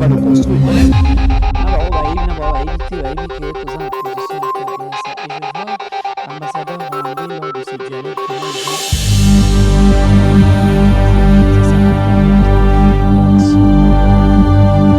va le construire. On va éviter posant la position de faiblesse. Et je vois l'ambassadeur rwandais lors de ce dialogue comment ils ont c'est ça la réaction. Apprenons à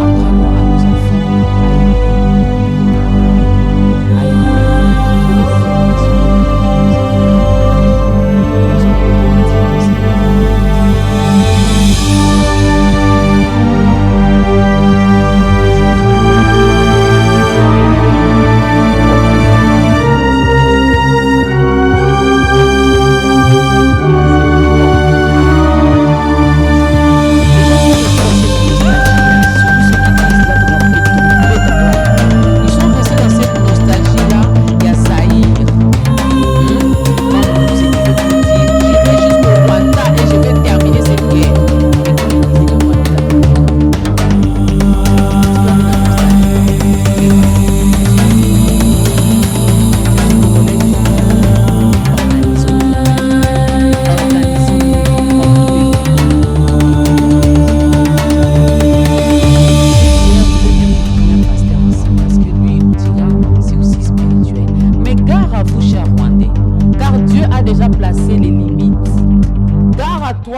nos enfants à aimer que les fêtes nationales nous ont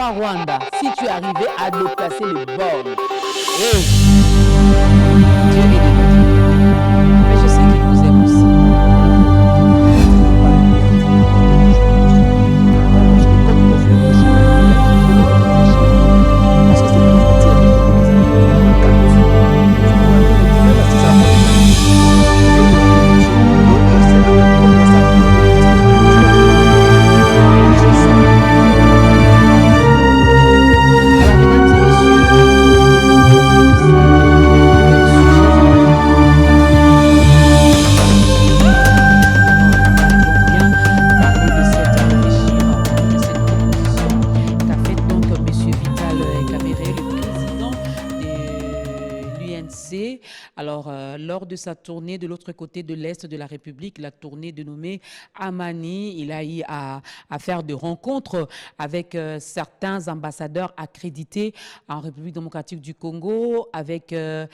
Rwanda, si tu arrivais à déplacer les bornes, Dieu est de notre mais je sais qu'il vous aime aussi. Alors, lors de sa tournée de l'autre côté de l'Est de la République, la tournée dénommée Amani, il a eu à faire des rencontres avec certains ambassadeurs accrédités en République démocratique du Congo, avec la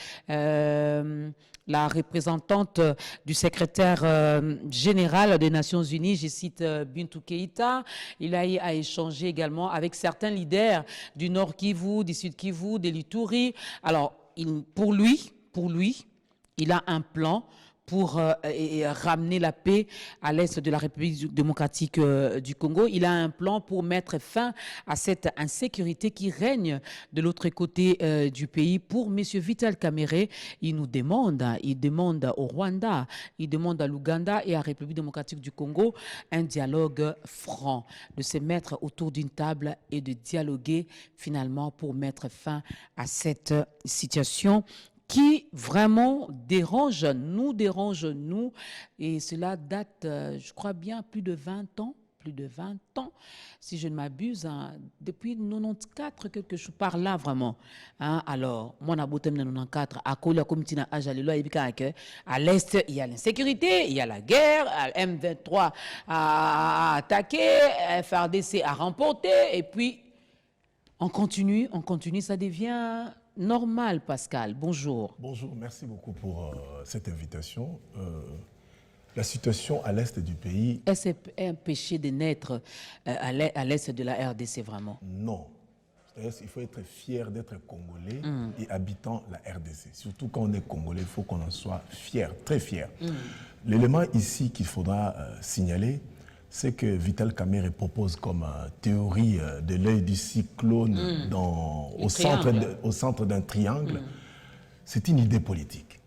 représentante du secrétaire général des Nations Unies, je cite Bintou Keïta. Il a eu à échanger également avec certains leaders du Nord Kivu, du Sud Kivu, de l'Ituri. Alors, pour lui, il a un plan pour ramener la paix à l'est de la République démocratique du Congo. Il a un plan pour mettre fin à cette insécurité qui règne de l'autre côté du pays. Pour M. Vital Kamerhe, il demande au Rwanda, il demande à l'Ouganda et à la République démocratique du Congo un dialogue franc, de se mettre autour d'une table et de dialoguer finalement pour mettre fin à cette situation qui vraiment dérange, nous, et cela date, je crois bien, plus de 20 ans, si je ne m'abuse, hein, depuis 94, quelque chose par là vraiment. Hein, alors, moi, on a beau 94, à l'Est, il y a l'insécurité, il y a la guerre, M23 a attaqué, FRDC a remporté, et puis on continue, ça devient normal. Pascal, bonjour. Bonjour, merci beaucoup pour cette invitation. La situation à l'est du pays... Est-ce un péché de naître à l'est de la RDC vraiment? Non. Il faut être fier d'être Congolais et habitant la RDC. Surtout quand on est Congolais, il faut qu'on en soit fier, très fier. L'élément ici qu'il faudra signaler, c'est que Vital Kamerhe propose comme théorie de l'œil du cyclone au centre d'un triangle. C'est une idée politique.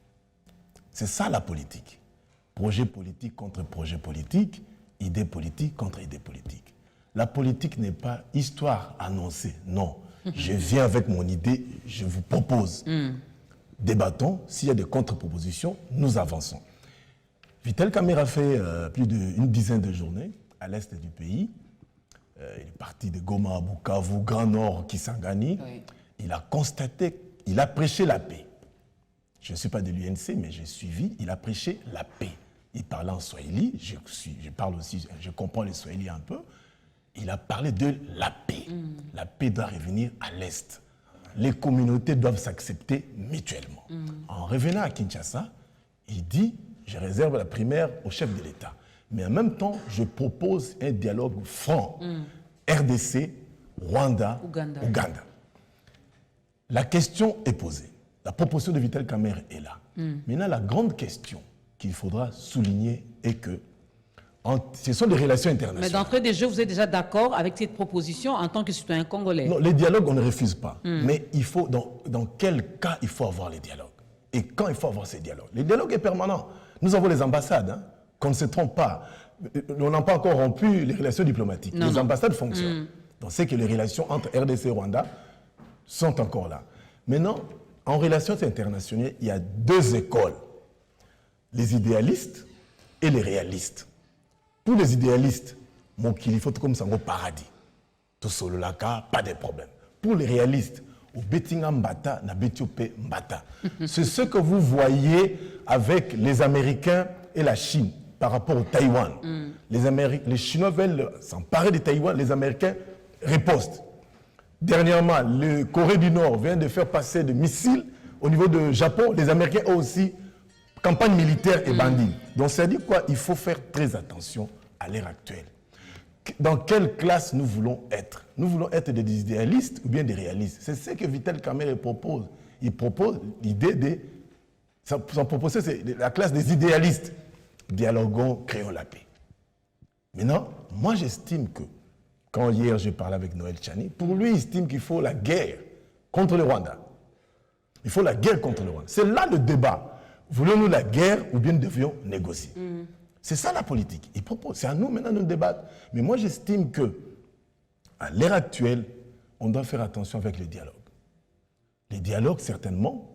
C'est ça la politique. Projet politique contre projet politique, idée politique contre idée politique. La politique n'est pas histoire annoncée, non. Je viens avec mon idée, je vous propose. Débattons, s'il y a des contre-propositions, nous avançons. Vital Kamerhe a fait plus d'une dizaine de journées à l'est du pays. Il est parti de Goma à Bukavu, Grand Nord, Kisangani. Oui. Il a constaté, il a prêché la paix. Je ne suis pas de l'UNC, mais j'ai suivi, il a prêché la paix. Il parlait en Swahili, je parle aussi, je comprends le Swahili un peu. Il a parlé de la paix. La paix doit revenir à l'est. les communautés doivent s'accepter mutuellement. En revenant à Kinshasa, il dit, je réserve la primaire au chef de l'État. Mais en même temps, je propose un dialogue franc. RDC, Rwanda, Ouganda. La question est posée. La proposition de Vital Kamerhe est là. Maintenant, la grande question qu'il faudra souligner est que ce sont des relations internationales. Mais d'entrée des jeux, vous êtes déjà d'accord avec cette proposition en tant que citoyen congolais? Non, les dialogues, on ne refuse pas. Mais il faut, dans quel cas il faut avoir les dialogues? Et quand il faut avoir ces dialogues? Le dialogue est permanent. Nous avons les ambassades, hein, qu'on ne se trompe pas. On n'a pas encore rompu les relations diplomatiques. Les ambassades fonctionnent. Donc c'est que les relations entre RDC et Rwanda sont encore là. Maintenant, en relations internationales, il y a deux écoles. Les idéalistes et les réalistes. Pour les idéalistes, il faut comme ça au paradis. Tout solo laka, pas de problème. Pour les réalistes, au Betinga Mbata, na Betiope Mbata. C'est ce que vous voyez avec les Américains et la Chine par rapport au Taïwan. Les Chinois veulent s'emparer de Taïwan, les Américains ripostent. Dernièrement, le Corée du Nord vient de faire passer des missiles au niveau du Japon. Les Américains ont aussi campagne militaire et bandit. Donc ça dit quoi? Il faut faire très attention à l'ère actuelle. Dans quelle classe nous voulons être? Nous voulons être des idéalistes ou bien des réalistes? C'est ce que Vital Kamerhe propose. Il propose l'idée de... Son proposition, c'est la classe des idéalistes. Dialoguons, créons la paix. Maintenant, moi j'estime que, quand hier j'ai parlé avec Noël Tchani, pour lui il estime qu'il faut la guerre contre le Rwanda. Il faut la guerre contre le Rwanda. C'est là le débat. Voulons-nous la guerre ou bien nous devions négocier? C'est ça la politique. Il propose. C'est à nous maintenant de nous débattre. Mais moi j'estime que, à l'ère actuelle, on doit faire attention avec les dialogues. Les dialogues, certainement,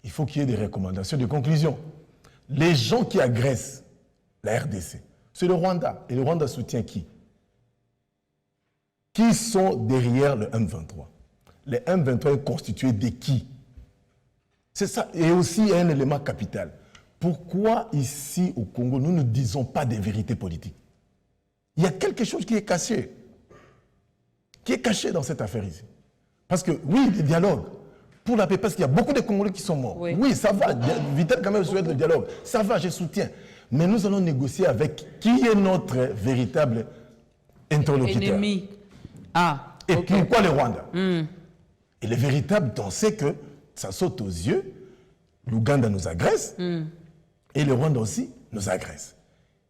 il faut qu'il y ait des recommandations, des conclusions. Les gens qui agressent la RDC, c'est le Rwanda. Et le Rwanda soutient qui? Qui sont derrière le M23? Le M23 est constitué de qui? C'est ça. Et aussi un élément capital. Pourquoi ici au Congo, nous ne disons pas des vérités politiques? Il y a quelque chose qui est caché. Qui est caché dans cette affaire ici. Parce que oui, les dialogues, pour la paix, parce qu'il y a beaucoup de Congolais qui sont morts. Oui, ça va. Vital Kamerhe souhaite le dialogue. Ça va, je soutiens. Mais nous allons négocier avec qui est notre véritable interlocuteur. Ennemi. Et pourquoi le Rwanda? Et le véritable, on sait que ça saute aux yeux. L'Ouganda nous agresse. Et le Rwanda aussi nous agresse.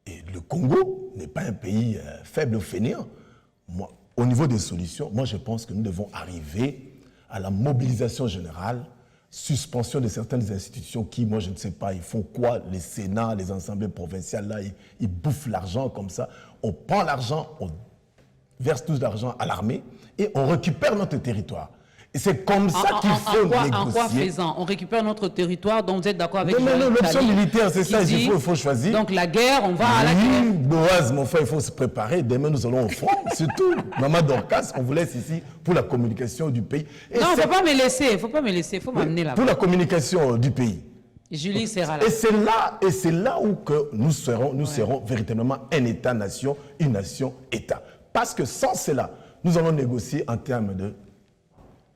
Et le Congo n'est pas un pays faible ou fainéant. Moi, au niveau des solutions, moi je pense que nous devons arriver à la mobilisation générale, suspension de certaines institutions qui, moi je ne sais pas, ils font quoi? Les Sénats, les assemblées provinciales, là, ils bouffent l'argent comme ça. On prend l'argent, on verse tout l'argent à l'armée et on récupère notre territoire. Et c'est comme ça qu'il faut négocier. En quoi faisant? On récupère notre territoire, donc vous êtes d'accord avec moi? Non, l'option militaire, c'est ça, il faut choisir. Donc la guerre, on va à la guerre. Boaz, mon frère, il faut se préparer. Demain, nous allons au front. C'est tout. Maman Dorcas, on vous laisse ici pour la communication du pays. Et non, il ne faut pas me laisser, il faut m'amener là-bas. Pour la communication du pays. Julie sera là. Et c'est là où que nous serons véritablement un État-nation, une nation-État. Parce que sans cela, nous allons négocier en termes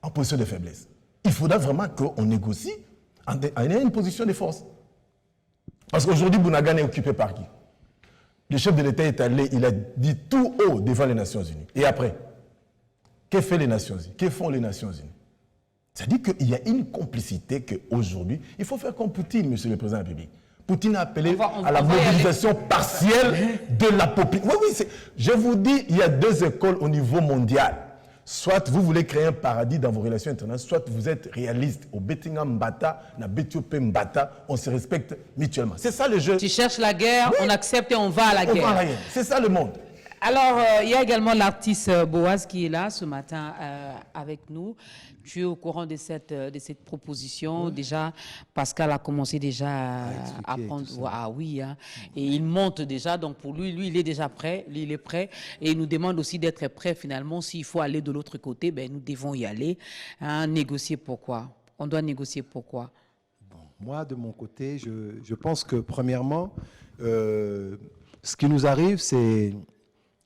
en position de faiblesse. Il faudra vraiment qu'on négocie en une position de force. Parce qu'aujourd'hui, Bounagan est occupé par qui? Le chef de l'État est allé, il a dit tout haut devant les Nations Unies. Et après, que fait les Nations Unies? Que font les Nations Unies? C'est-à-dire qu'il y a une complicité qu'aujourd'hui, il faut faire comme Poutine, monsieur le Président de la République. Poutine a appelé à la mobilisation partielle de la population. Oui, je vous dis, il y a deux écoles au niveau mondial. Soit vous voulez créer un paradis dans vos relations internationales, soit vous êtes réaliste. Au Betinga Mbata, na Betiope Mbata, on se respecte mutuellement. C'est ça le jeu. Tu cherches la guerre, on accepte et on va à la guerre. On va à la guerre. C'est ça le monde. Alors, il y a également l'artiste Boaz qui est là ce matin avec nous. Tu es au courant de cette proposition. Déjà, Pascal a commencé déjà à prendre... Ah oui, hein. Et il monte déjà. Donc pour lui, il est déjà prêt. Lui, il est prêt. Et il nous demande aussi d'être prêt finalement. S'il faut aller de l'autre côté, ben, nous devons y aller. Hein, négocier pourquoi? On doit négocier pourquoi? Bon, moi, de mon côté, je pense que premièrement, ce qui nous arrive, c'est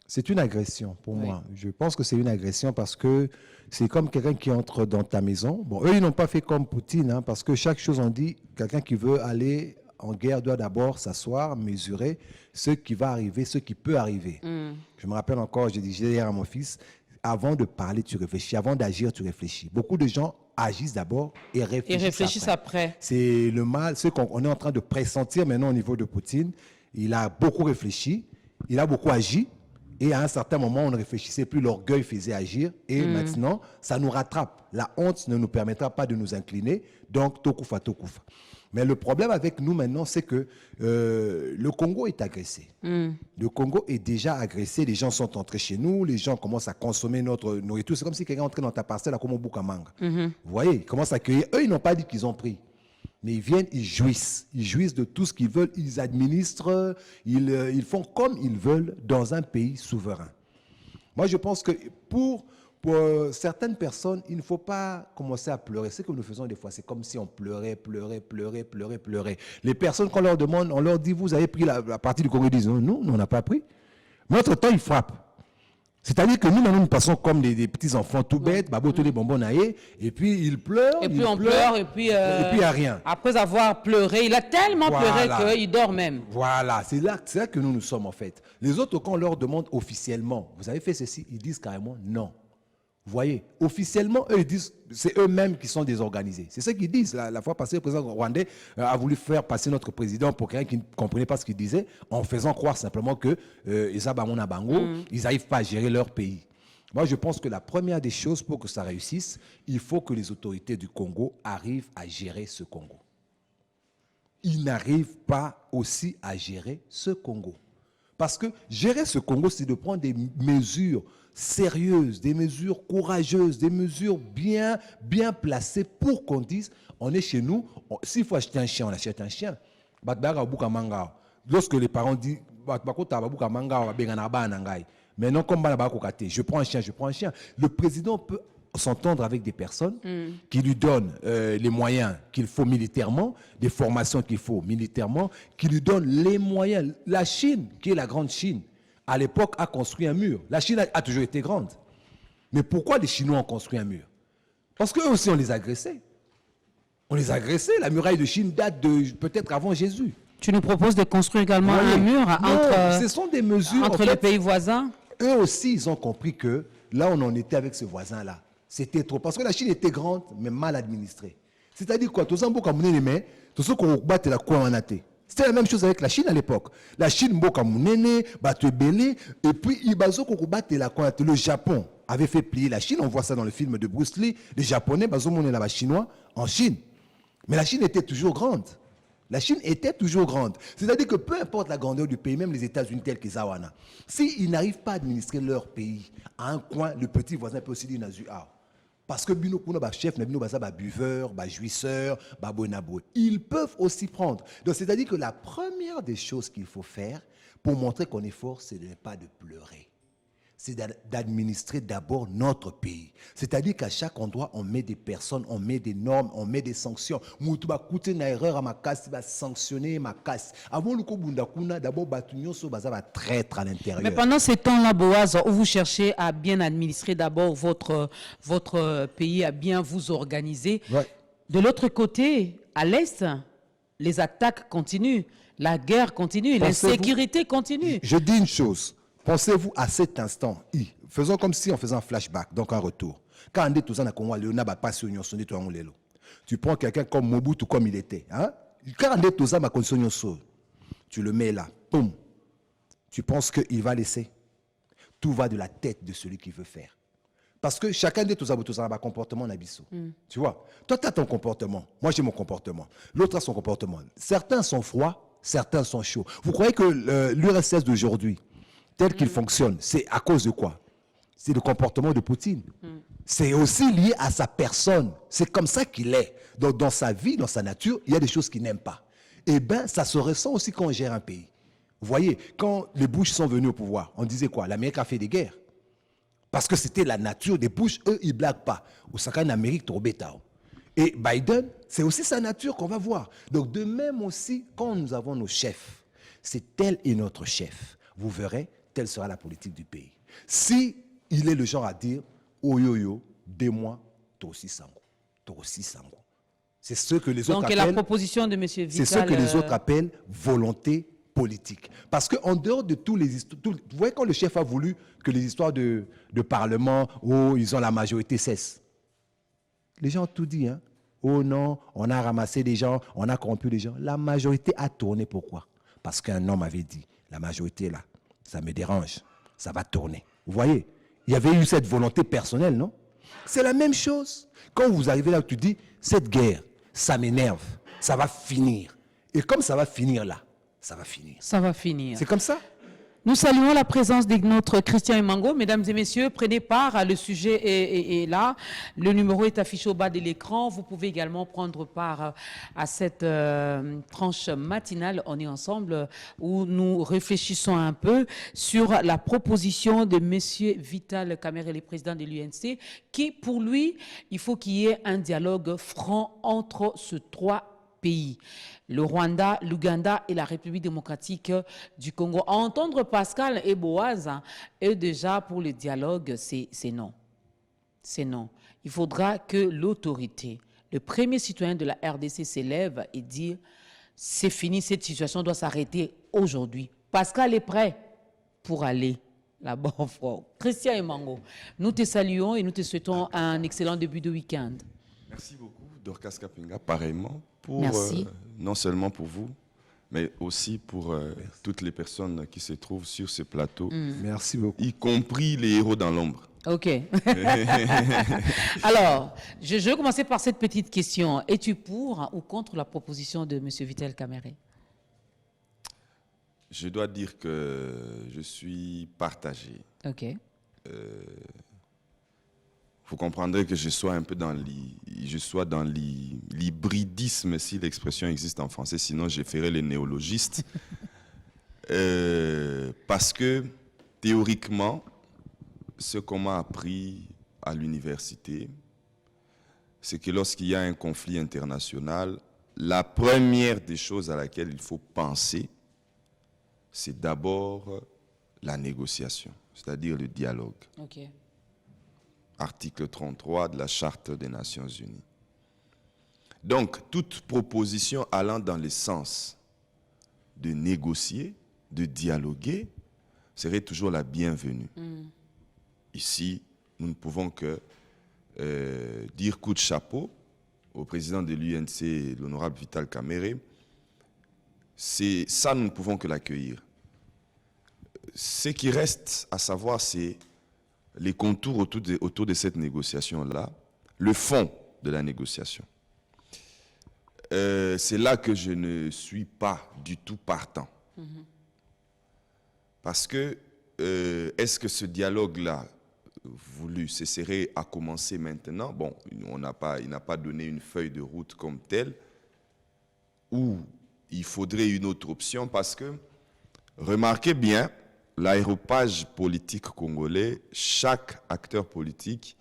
C'est une agression pour moi. Je pense que c'est une agression parce que c'est comme quelqu'un qui entre dans ta maison. Bon, eux, ils n'ont pas fait comme Poutine, hein, parce que chaque chose, on dit, quelqu'un qui veut aller en guerre doit d'abord s'asseoir, mesurer ce qui va arriver, ce qui peut arriver. Je me rappelle encore, j'ai dit hier à mon fils, avant de parler, tu réfléchis. Avant d'agir, tu réfléchis. Beaucoup de gens agissent d'abord et réfléchissent après. C'est le mal, ce qu'on est en train de pressentir maintenant au niveau de Poutine. Il a beaucoup réfléchi, il a beaucoup agi. Et à un certain moment, on ne réfléchissait plus, l'orgueil faisait agir. Et maintenant, ça nous rattrape. La honte ne nous permettra pas de nous incliner. Donc, tokufa, tokufa. Mais le problème avec nous maintenant, c'est que le Congo est agressé. Le Congo est déjà agressé. Les gens sont entrés chez nous. Les gens commencent à consommer notre nourriture. C'est comme si quelqu'un entrait dans ta parcelle à comme au Bukamanga. Vous voyez, ils commencent à accueillir. Eux, ils n'ont pas dit qu'ils ont pris. Mais ils viennent, ils jouissent. Ils jouissent de tout ce qu'ils veulent. Ils administrent. Ils font comme ils veulent dans un pays souverain. Moi, je pense que pour certaines personnes, il ne faut pas commencer à pleurer. Ce que nous faisons des fois, c'est comme si on pleurait. Les personnes, quand on leur demande, on leur dit, vous avez pris la partie du Congo, ils disent, non, nous, on n'a pas pris. Mais entre temps, ils frappent. C'est-à-dire que nous, maintenant, nous passons comme des petits enfants tout bêtes, baboto les bonbons naïe, et puis ils pleurent. Et puis on pleure, et puis il n'y a rien. Après avoir pleuré, il a tellement pleuré qu'il dort même. Voilà, c'est là que nous sommes en fait. Les autres, quand on leur demande officiellement, vous avez fait ceci, ils disent carrément non. Vous voyez, officiellement, eux, ils disent, c'est eux-mêmes qui sont désorganisés. C'est ce qu'ils disent. La fois passée, le président rwandais a voulu faire passer notre président pour quelqu'un qui ne comprenait pas ce qu'il disait, en faisant croire simplement que ils n'arrivent pas à gérer leur pays. Moi, je pense que la première des choses pour que ça réussisse, il faut que les autorités du Congo arrivent à gérer ce Congo. Ils n'arrivent pas aussi à gérer ce Congo. Parce que gérer ce Congo, c'est de prendre des mesures sérieuses, des mesures courageuses, des mesures bien placées pour qu'on dise, on est chez nous, s'il faut acheter un chien, on achète un chien. Lorsque les parents disent, maintenant, comme je prends un chien, le président peut s'entendre avec des personnes qui lui donnent les moyens qu'il faut militairement, des formations qu'il faut militairement, qui lui donnent les moyens. La Chine, qui est la grande Chine, à l'époque a construit un mur. La Chine a toujours été grande. Mais pourquoi les Chinois ont construit un mur? Parce qu'eux aussi, on les a agressés. On les a agressés. La muraille de Chine date de peut-être avant Jésus. Tu nous proposes de construire également un mur ce sont des mesures, entre les pays voisins? Eux aussi, ils ont compris que là, on en était avec ce voisin-là. C'était trop. Parce que la Chine était grande, mais mal administrée. C'est-à-dire quoi? C'était la même chose avec la Chine à l'époque. La Chine, et puis le Japon avait fait plier la Chine. On voit ça dans le film de Bruce Lee. Les Japonais, les Chinois en Chine. Mais la Chine était toujours grande. La Chine était toujours grande. C'est-à-dire que peu importe la grandeur du pays, même les États-Unis tels que Zawana, s'ils n'arrivent pas à administrer leur pays à un coin, le petit voisin peut aussi dire parce que chef, buveur, jouisseur, ils peuvent aussi prendre. Donc c'est-à-dire que la première des choses qu'il faut faire pour montrer qu'on est fort, c'est de ne pas de pleurer. C'est d'administrer d'abord notre pays. C'est-à-dire qu'à chaque endroit, on met des personnes, on met des normes, on met des sanctions. Moutou coûter une erreur à ma casse, va sanctionner ma casse. Avant le coup bundakuna, d'abord batunyo so baza va traître à l'intérieur. Mais pendant ces temps-là, Boaz, où vous cherchez à bien administrer d'abord votre pays, à bien vous organiser, de l'autre côté, à l'est, les attaques continuent, la guerre continue, l'insécurité continue. Je dis une chose. Pensez-vous à cet instant, faisons comme si on faisait un flashback, donc un retour. Quand on est tous en Congo, tu prends quelqu'un comme Mobutu, comme il était. Hein? Quand on est tous en Congo, tu le mets là, boum. Tu penses qu'il va laisser. Tout va de la tête de celui qui veut faire. Parce que chacun des tous a un comportement n'abisso. Tu vois, toi tu as ton comportement, moi j'ai mon comportement, l'autre a son comportement. Certains sont froids, certains sont chauds. Vous croyez que l'URSS d'aujourd'hui, tel qu'il fonctionne, c'est à cause de quoi? C'est le comportement de Poutine. C'est aussi lié à sa personne. C'est comme ça qu'il est. Donc, dans sa vie, dans sa nature, il y a des choses qu'il n'aime pas. Eh bien, ça se ressent aussi quand on gère un pays. Vous voyez, quand les Bush sont venus au pouvoir, on disait quoi? L'Amérique a fait des guerres. Parce que c'était la nature des Bush. Eux, ils ne blaguent pas. Au Saka, en Amérique, trop bêta. Et Biden, c'est aussi sa nature qu'on va voir. Donc, de même aussi, quand nous avons nos chefs, c'est tel est notre chef. Vous verrez, telle sera la politique du pays. Si il est le genre à dire « Oh yo yo, des mois, toi aussi sango, toi aussi sango ». C'est ce que les autres Donc, appellent... la proposition de M. Vital... C'est ce que les autres appellent volonté politique. Parce qu'en dehors de tous les histoires... Vous voyez quand le chef a voulu que les histoires de parlement, où ils ont la majorité, cessent. Les gens ont tout dit, hein. Oh non, on a ramassé des gens, on a corrompu les gens. La majorité a tourné. Pourquoi? Parce qu'un homme avait dit, la majorité est là, ça me dérange, ça va tourner. Vous voyez, il y avait eu cette volonté personnelle, non? C'est la même chose. Quand vous arrivez là, tu dis, cette guerre, ça m'énerve, ça va finir. Et comme ça va finir là, ça va finir. Ça va finir. C'est comme ça. Nous saluons la présence de notre Christian Emango. Mesdames et messieurs, prenez part. Le sujet est là. Le numéro est affiché au bas de l'écran. Vous pouvez également prendre part à cette tranche matinale. On est ensemble où nous réfléchissons un peu sur la proposition de M. Vital Kamerhe, le président de l'UNC, qui, pour lui, il faut qu'il y ait un dialogue franc entre ces trois pays. Le Rwanda, l'Ouganda et la République démocratique du Congo. À entendre Pascal et Boaz, eux déjà pour le dialogue, c'est non. C'est non. Il faudra que l'autorité, le premier citoyen de la RDC s'élève et dise c'est fini, cette situation doit s'arrêter aujourd'hui. Pascal est prêt pour aller là-bas en France. Christian Emango, nous te saluons et nous te souhaitons un excellent début de week-end. Merci beaucoup, Dorcas Kapinga, pareillement. Merci. Non seulement pour vous, mais aussi pour toutes les personnes qui se trouvent sur ce plateau, Merci beaucoup. y compris les héros dans l'ombre. OK. Alors, je vais commencer par cette petite question. Es-tu pour ou contre la proposition de M. Vital Kamerhe? Je dois dire que je suis partagé. OK. Vous comprendrez que je sois un peu dans l'hybridisme, si l'expression existe en français, sinon je ferai les néologistes. Parce que, théoriquement, ce qu'on m'a appris à l'université, c'est que lorsqu'il y a un conflit international, la première des choses à laquelle il faut penser, c'est d'abord la négociation, c'est-à-dire le dialogue. OK. Article 33 de la Charte des Nations Unies. Donc, toute proposition allant dans le sens de négocier, de dialoguer, serait toujours la bienvenue. Ici, nous ne pouvons que dire coup de chapeau au président de l'UNC, l'honorable Vital Kamerhe. C'est ça, nous ne pouvons que l'accueillir. Ce qui reste à savoir, c'est les contours autour de cette négociation-là, le fond de la négociation. C'est là que je ne suis pas du tout partant. Parce que, est-ce que ce dialogue-là, voulu, cesserait à commencer maintenant? Bon, il n'a pas donné une feuille de route comme telle, ou il faudrait une autre option, parce que, remarquez bien, l'aéropage politique congolais, chaque acteur politique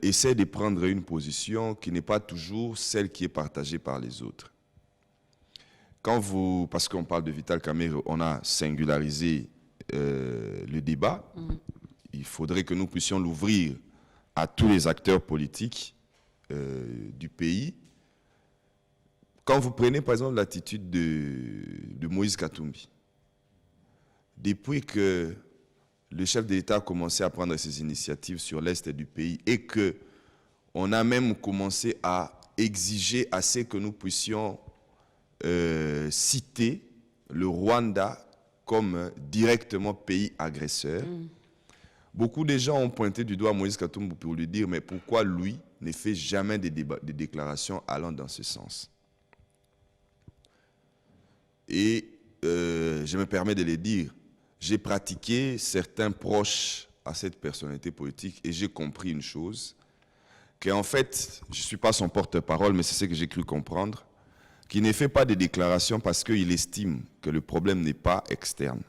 essaie de prendre une position qui n'est pas toujours celle qui est partagée par les autres. Parce qu'on parle de Vital Kamerhe, on a singularisé le débat. Il faudrait que nous puissions l'ouvrir à tous les acteurs politiques du pays. Quand vous prenez par exemple l'attitude de Moïse Katumbi, depuis que le chef de l'État a commencé à prendre ses initiatives sur l'est du pays et qu'on a même commencé à exiger assez que nous puissions citer le Rwanda comme directement pays agresseur, beaucoup de gens ont pointé du doigt Moïse Katumbi pour lui dire mais pourquoi lui ne fait jamais des déclarations allant dans ce sens. Et je me permets de le dire, j'ai pratiqué certains proches à cette personnalité politique et j'ai compris une chose, qu'en fait, je ne suis pas son porte-parole, mais c'est ce que j'ai cru comprendre, qu'il ne fait pas de déclarations parce qu'il estime que le problème n'est pas externe.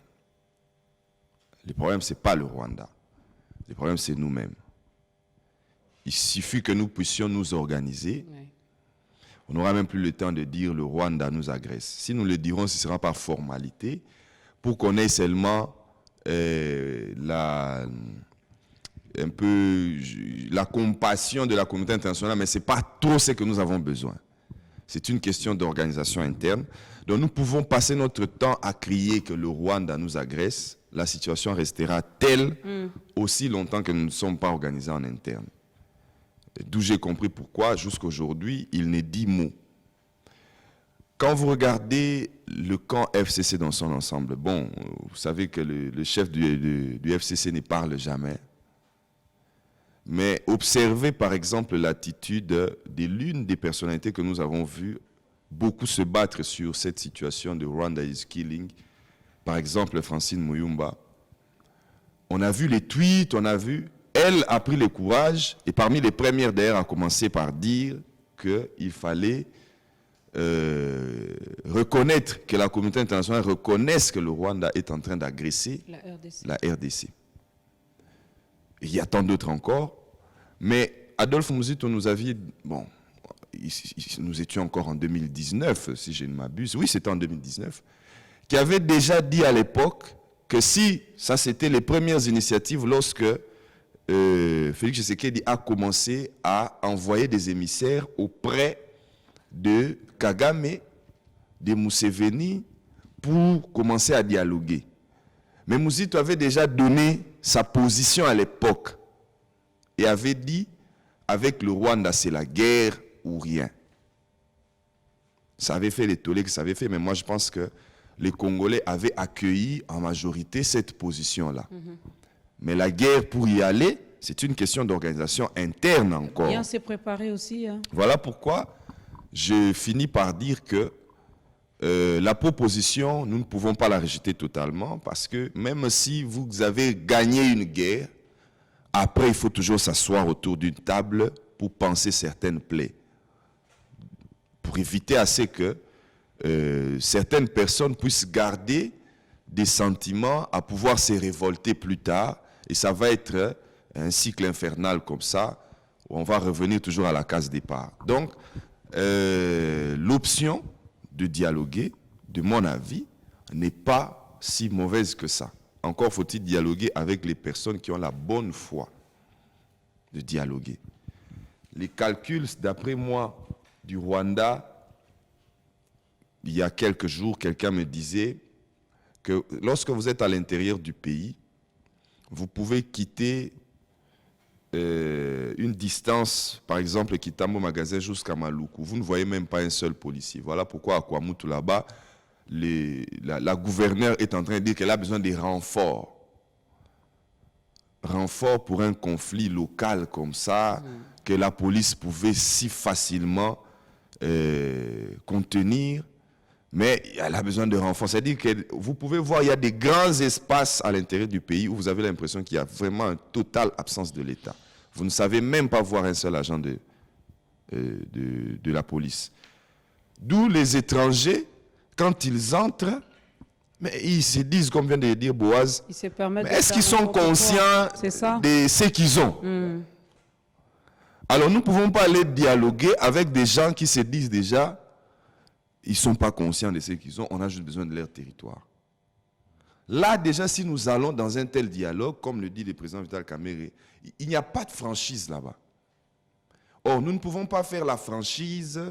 Le problème, ce n'est pas le Rwanda. Le problème, c'est nous-mêmes. Il suffit que nous puissions nous organiser. Oui. On n'aura même plus le temps de dire le Rwanda nous agresse. Si nous le dirons, ce sera par formalité, pour qu'on ait seulement un peu la compassion de la communauté internationale, mais ce n'est pas trop ce que nous avons besoin. C'est une question d'organisation interne. Donc nous pouvons passer notre temps à crier que le Rwanda nous agresse. La situation restera telle aussi longtemps que nous ne sommes pas organisés en interne. D'où j'ai compris pourquoi, jusqu'à aujourd'hui, il n'est dit mot. Quand vous regardez le camp FCC dans son ensemble, bon, vous savez que le chef du FCC ne parle jamais. Mais observez par exemple l'attitude de l'une des personnalités que nous avons vues beaucoup se battre sur cette situation de Rwanda is killing. Par exemple, Francine Muyumba. On a vu les tweets, on a vu... Elle a pris le courage, et parmi les premières d'ailleurs, a commencé par dire qu'il fallait reconnaître, que la communauté internationale reconnaisse que le Rwanda est en train d'agresser la RDC. Il y a tant d'autres encore, mais Adolphe Muzito nous aviez... Bon, nous étions encore en 2019, si je ne m'abuse. Oui, c'était en 2019. Qui avait déjà dit à l'époque que si ça c'était les premières initiatives lorsque Félix Tshisekedi a commencé à envoyer des émissaires auprès de Kagame, de Museveni, pour commencer à dialoguer. Mais Muzito avait déjà donné sa position à l'époque et avait dit, avec le Rwanda, c'est la guerre ou rien. Ça avait fait les tollés que ça avait fait, mais moi je pense que les Congolais avaient accueilli en majorité cette position-là. Mais la guerre, pour y aller, c'est une question d'organisation interne encore. Bien s'est préparé aussi. Hein. Voilà pourquoi je finis par dire que la proposition, nous ne pouvons pas la rejeter totalement, parce que même si vous avez gagné une guerre, après il faut toujours s'asseoir autour d'une table pour penser certaines plaies. Pour éviter à ce que certaines personnes puissent garder des sentiments à pouvoir se révolter plus tard, et ça va être un cycle infernal comme ça, où on va revenir toujours à la case départ. Donc, l'option de dialoguer, de mon avis, n'est pas si mauvaise que ça. Encore faut-il dialoguer avec les personnes qui ont la bonne foi de dialoguer. Les calculs, d'après moi, du Rwanda, il y a quelques jours, quelqu'un me disait que lorsque vous êtes à l'intérieur du pays, vous pouvez quitter une distance, par exemple, Kitambo Magasin jusqu'à Maluku. Vous ne voyez même pas un seul policier. Voilà pourquoi à Kwamutu, là-bas, la gouverneure est en train de dire qu'elle a besoin des renforts. Renforts pour un conflit local comme ça, que la police pouvait si facilement contenir. Mais elle a besoin de renforts. C'est-à-dire que vous pouvez voir, il y a des grands espaces à l'intérieur du pays où vous avez l'impression qu'il y a vraiment une totale absence de l'État. Vous ne savez même pas voir un seul agent de la police. D'où les étrangers, quand ils entrent, mais ils se disent, comme vient de le dire Boaz, est-ce qu'ils sont conscients de ce qu'ils ont? Alors nous ne pouvons pas aller dialoguer avec des gens qui se disent déjà, ils ne sont pas conscients de ce qu'ils ont, on a juste besoin de leur territoire. Là, déjà, si nous allons dans un tel dialogue, comme le dit le président Vital Kamerhe, il n'y a pas de franchise là-bas. Or, nous ne pouvons pas faire la franchise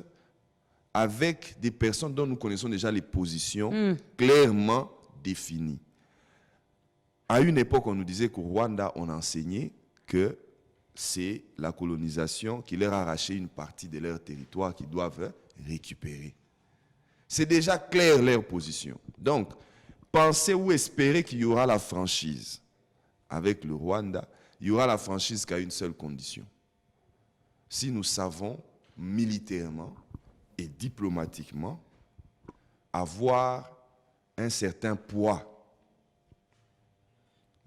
avec des personnes dont nous connaissons déjà les positions clairement définies. À une époque, on nous disait qu'au Rwanda, on enseignait que c'est la colonisation qui leur a arraché une partie de leur territoire qu'ils doivent récupérer. C'est déjà clair leur position. Donc, pensez ou espérez qu'il y aura la franchise avec le Rwanda. Il y aura la franchise qu'à une seule condition. Si nous savons militairement et diplomatiquement avoir un certain poids.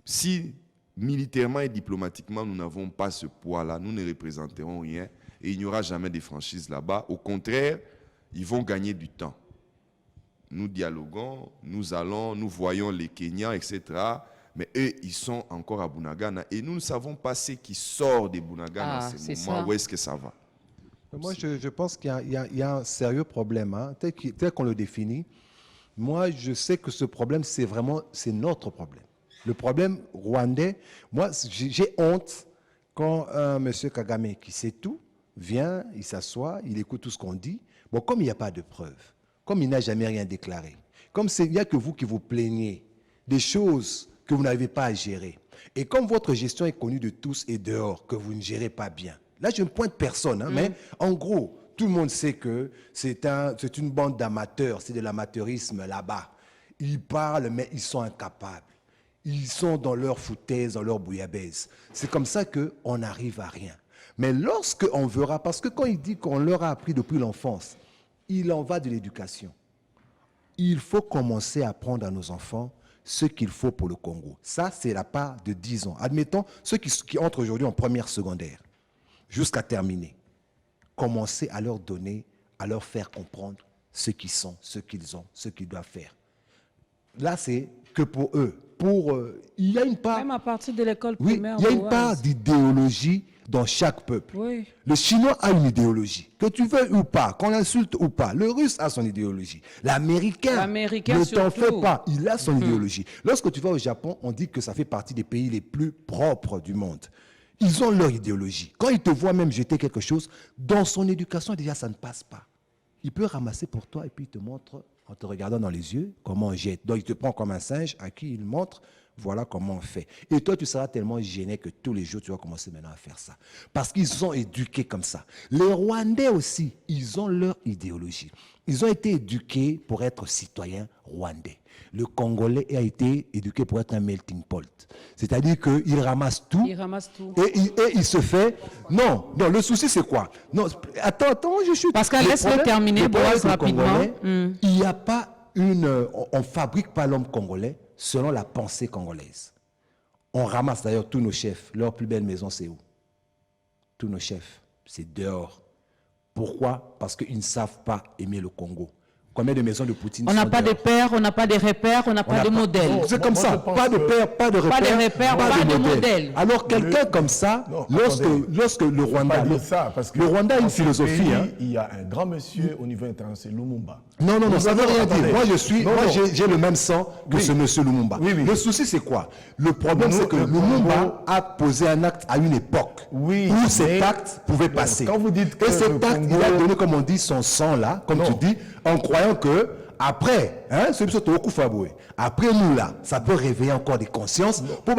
Si militairement et diplomatiquement nous n'avons pas ce poids-là, nous ne représenterons rien et il n'y aura jamais de franchise là-bas. Au contraire, ils vont gagner du temps. Nous dialoguons, nous allons, nous voyons les Kenyans, etc. Mais eux, ils sont encore à Bunagana. Et nous ne savons pas ce qui sort de Bunagana à ce moment. Où est-ce que ça va? Moi, je pense qu'il y a un sérieux problème, hein, tel qu'on le définit. Moi, je sais que ce problème, c'est notre problème. Le problème rwandais, moi, j'ai honte quand un monsieur Kagame, qui sait tout, vient, il s'assoit, il écoute tout ce qu'on dit. Bon, comme il n'y a pas de preuves, comme il n'a jamais rien déclaré, comme il n'y a que vous qui vous plaignez des choses que vous n'arrivez pas à gérer, et comme votre gestion est connue de tous et dehors, que vous ne gérez pas bien. Là, je ne pointe personne, hein, mais en gros, tout le monde sait que c'est une bande d'amateurs, c'est de l'amateurisme là-bas. Ils parlent, mais ils sont incapables. Ils sont dans leur foutaise, dans leur bouillabaisse. C'est comme ça qu'on n'arrive à rien. Mais lorsqu'on verra, parce que quand il dit qu'on leur a appris depuis l'enfance, il en va de l'éducation. Il faut commencer à apprendre à nos enfants ce qu'il faut pour le Congo. Ça, c'est la part de 10 ans. Admettons, ceux qui entrent aujourd'hui en première secondaire, jusqu'à terminer, commencer à leur donner, à leur faire comprendre ce qu'ils sont, ce qu'ils ont, ce qu'ils doivent faire. Là, c'est que pour eux. Il y a une part... Même à partir de l'école Oui, primaire. il y a une part d'idéologie dans chaque peuple. Oui. Le Chinois a une idéologie, que tu veux ou pas, qu'on l'insulte ou pas. Le Russe a son idéologie. L'Américain, ne t'en fais pas, il a son idéologie. Lorsque tu vas au Japon, on dit que ça fait partie des pays les plus propres du monde. Ils ont leur idéologie. Quand ils te voient même jeter quelque chose, dans son éducation, déjà, ça ne passe pas. Il peut ramasser pour toi et puis il te montre, en te regardant dans les yeux, comment on jette. Donc, il te prend comme un singe à qui il montre, voilà comment on fait. Et toi, tu seras tellement gêné que tous les jours, tu vas commencer maintenant à faire ça. Parce qu'ils sont éduqués comme ça. Les Rwandais aussi, ils ont leur idéologie. Ils ont été éduqués pour être citoyens rwandais. Le Congolais a été éduqué pour être un melting pot. C'est-à-dire qu'il ramasse tout. Il ramasse tout. Et il se fait... Non, le souci, c'est quoi? Non, attends, je suis... Pascal, laisse-le terminer, Boaz, rapidement. Il n'y a pas une... On ne fabrique pas l'homme congolais selon la pensée congolaise. On ramasse d'ailleurs tous nos chefs. Leur plus belle maison, c'est où? Tous nos chefs, c'est dehors. Pourquoi? Parce qu'ils ne savent pas aimer le Congo. Combien de maisons de Poutine On n'a pas de dehors? pères, on n'a pas de repères, on n'a pas de modèles. C'est comme ça, pas de père, pas de repère, Pas de repères, pas de modèle. Alors quelqu'un comme ça, Non, lorsque le Rwanda... Pas dire ça, parce que le Rwanda a une dans ce philosophie. pays, Hein. il y a un grand monsieur au niveau international, Lumumba. Non, ça ne veut rien attendez. dire. Moi, Non. j'ai le même sang que Oui. ce monsieur Lumumba. Oui. Le souci, c'est quoi? Le problème, c'est que le Lumumba Congo- a posé un acte à une époque Oui, où mais- cet acte pouvait passer. Quand vous dites que Et cet le acte, Congo- il a donné, comme on dit, son sang là, comme Non. tu dis, en croyant que après, hein, après nous là, ça peut réveiller encore des consciences. Pour